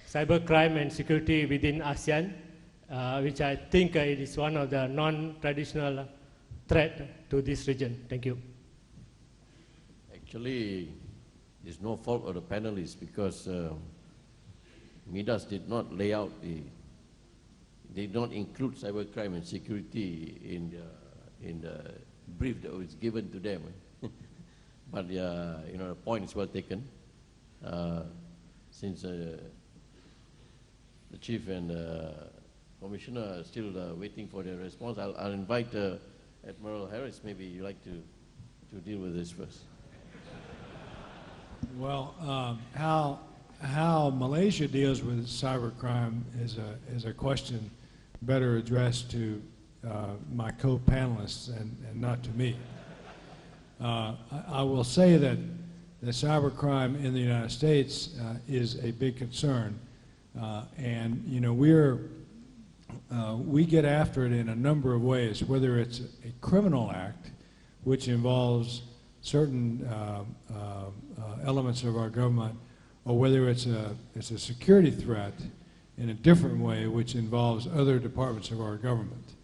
cyber crime and security within ASEAN, which I think it is one of the non-traditional threat to this region. Thank you. Actually, it's no fault of the panelists, because Midas did not lay out did not include cybercrime and security in the brief that was given to them. But you know, the point is well taken. Since the chief and commissioner are still waiting for their response, I'll invite Admiral Harris. Maybe you'd like to deal with this first. Well, how Malaysia deals with cybercrime is a question better addressed to my co-panelists and not to me. I will say that the cybercrime in the United States is a big concern, and you know we get after it in a number of ways. Whether it's a criminal act, which involves certain elements of our government, or whether it's a security threat in a different way, which involves other departments of our government.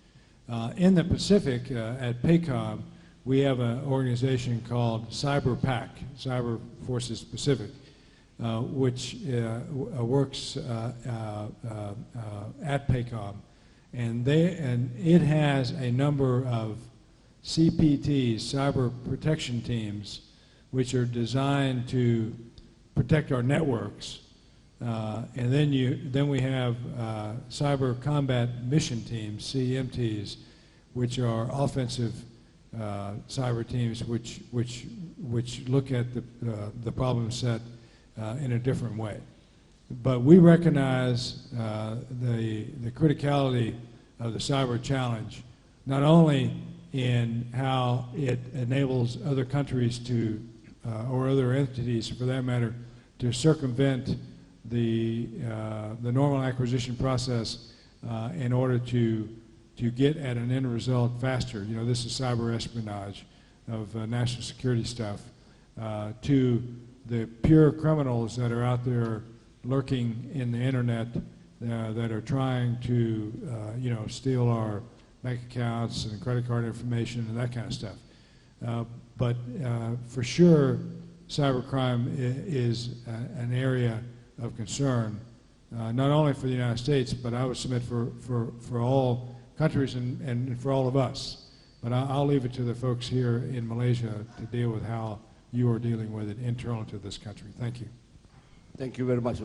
In the Pacific, at PACOM, we have an organization called CyberPAC, Cyber Forces Pacific, which works at PACOM, and it has a number of CPTs, cyber protection teams, which are designed to protect our networks. And then we have cyber combat mission teams, CMTs, which are offensive cyber teams, which look at the problem set in a different way. But we recognize the criticality of the cyber challenge, not only in how it enables other countries to, or other entities for that matter, to circumvent the normal acquisition process in order to get at an end result faster. You know, this is cyber espionage of national security stuff, to the pure criminals that are out there lurking in the internet that are trying to, you know, steal our bank accounts and credit card information and that kind of stuff. But for sure, cybercrime is an area of concern, not only for the United States, but I would submit for all countries and for all of us. But I'll leave it to the folks here in Malaysia to deal with how you are dealing with it internal to this country. Thank you. Thank you very much.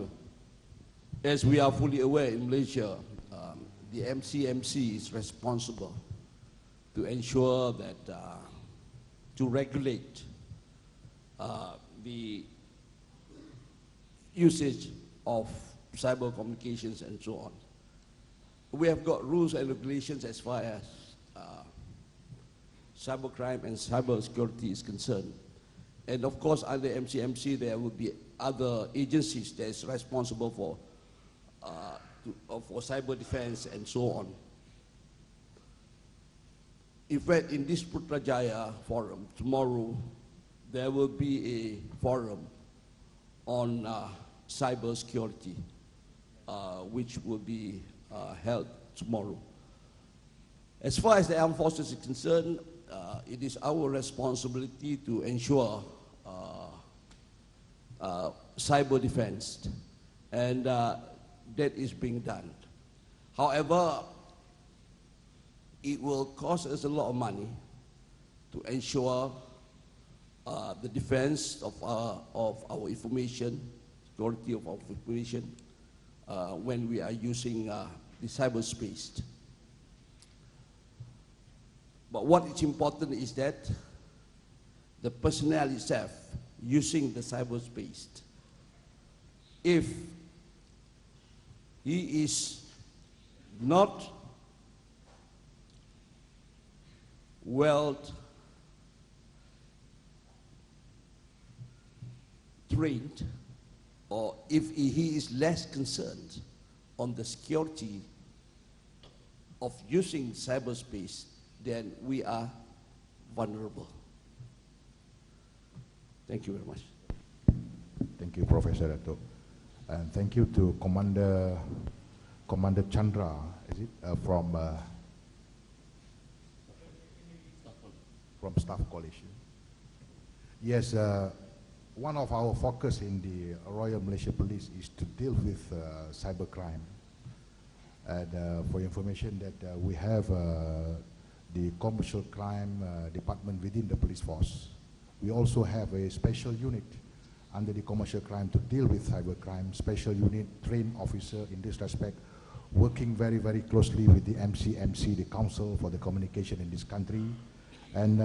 As we are fully aware, in Malaysia, the MCMC is responsible to ensure that, to regulate the usage of cyber communications and so on. We have got rules and regulations as far as cybercrime and cyber security is concerned. And of course, under MCMC, there will be other agencies that is responsible for cyber defense and so on. In fact, in this Putrajaya forum tomorrow, there will be a forum on cyber security, which will be held tomorrow. As far as the armed forces is concerned, it is our responsibility to ensure cyber defense, and that is being done. However, it will cost us a lot of money to ensure the defense of our information, security of our information, when we are using the cyberspace. But what is important is that the personnel itself using the cyberspace, if he is not well trained, or if he is less concerned on the security of using cyberspace, then we are vulnerable. Thank you very much. Thank you, Professor Dato. And thank you to Commander Chandra, is it, from Staff Coalition. Yes, one of our focus in the Royal Malaysia Police is to deal with cybercrime. And for information that we have the commercial crime department within the police force, We also have a special unit under the commercial crime to deal with cybercrime, special unit, trained officer in this respect, working very, very closely with the MCMC, the Council for the Communication in this country. And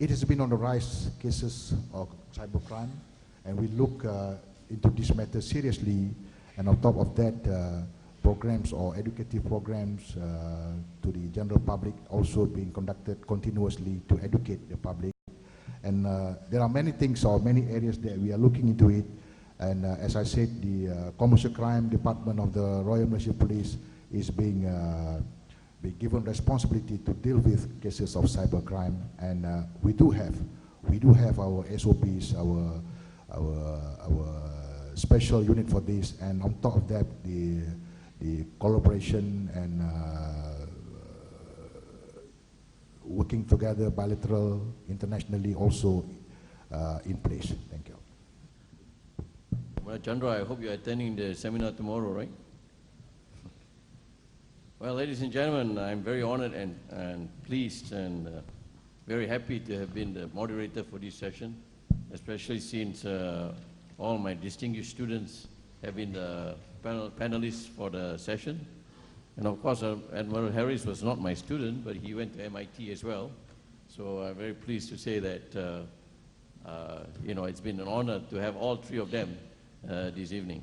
it has been on the rise, cases of cybercrime, and we look into this matter seriously, and on top of that, programs or educative programs to the general public also being conducted continuously to educate the public. And there are many things or many areas that we are looking into it. And as I said, the Commercial Crime Department of the Royal Malaysia Police is being given responsibility to deal with cases of cybercrime. And we do have our SOPs, our special unit for this. And on top of that, the collaboration and working together, bilateral, internationally, also in place. Thank you. Well, Chandra, I hope you're attending the seminar tomorrow, right? Well, ladies and gentlemen, I'm very honored and pleased and very happy to have been the moderator for this session, especially since all my distinguished students have been the panelists for the session. And of course, Admiral Harris was not my student, but he went to MIT as well. So I'm very pleased to say that, you know, it's been an honor to have all three of them this evening.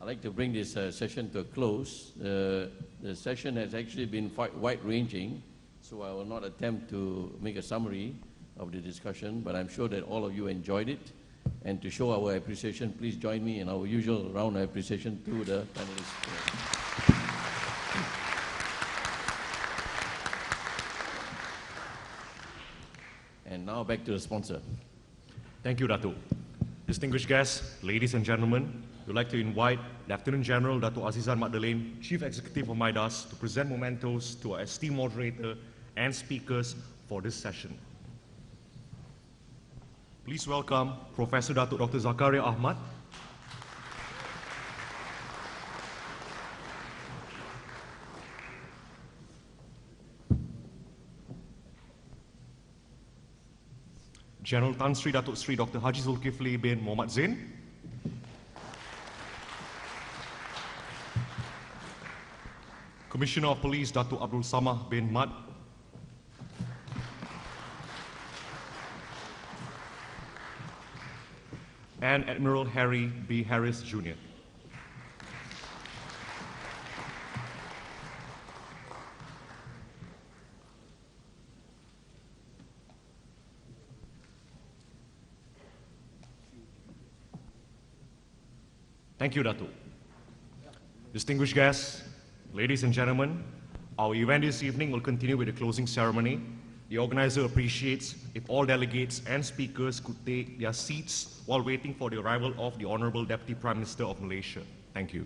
I'd like to bring this session to a close. The session has actually been quite wide-ranging, so I will not attempt to make a summary of the discussion, but I'm sure that all of you enjoyed it. And to show our appreciation, please join me in our usual round of appreciation to the panelists. And now back to the sponsor. Thank you, Dato'. Distinguished guests, ladies and gentlemen, we'd like to invite Lieutenant General Dato' Azizan Magdalene, Chief Executive of MIDAS, to present mementos to our esteemed moderator and speakers for this session. Please welcome Professor Dato' Dr. Zakaria Ahmad, General Tan Sri Datuk Sri Dr. Haji Zulkifli bin Mohammad Zain, Commissioner of Police Datuk Abdul Samah bin Mat, and Admiral Harry B. Harris Jr. Thank you, Dato'. Distinguished guests, ladies and gentlemen, our event this evening will continue with the closing ceremony. The organizer appreciates if all delegates and speakers could take their seats while waiting for the arrival of the Honorable Deputy Prime Minister of Malaysia. Thank you.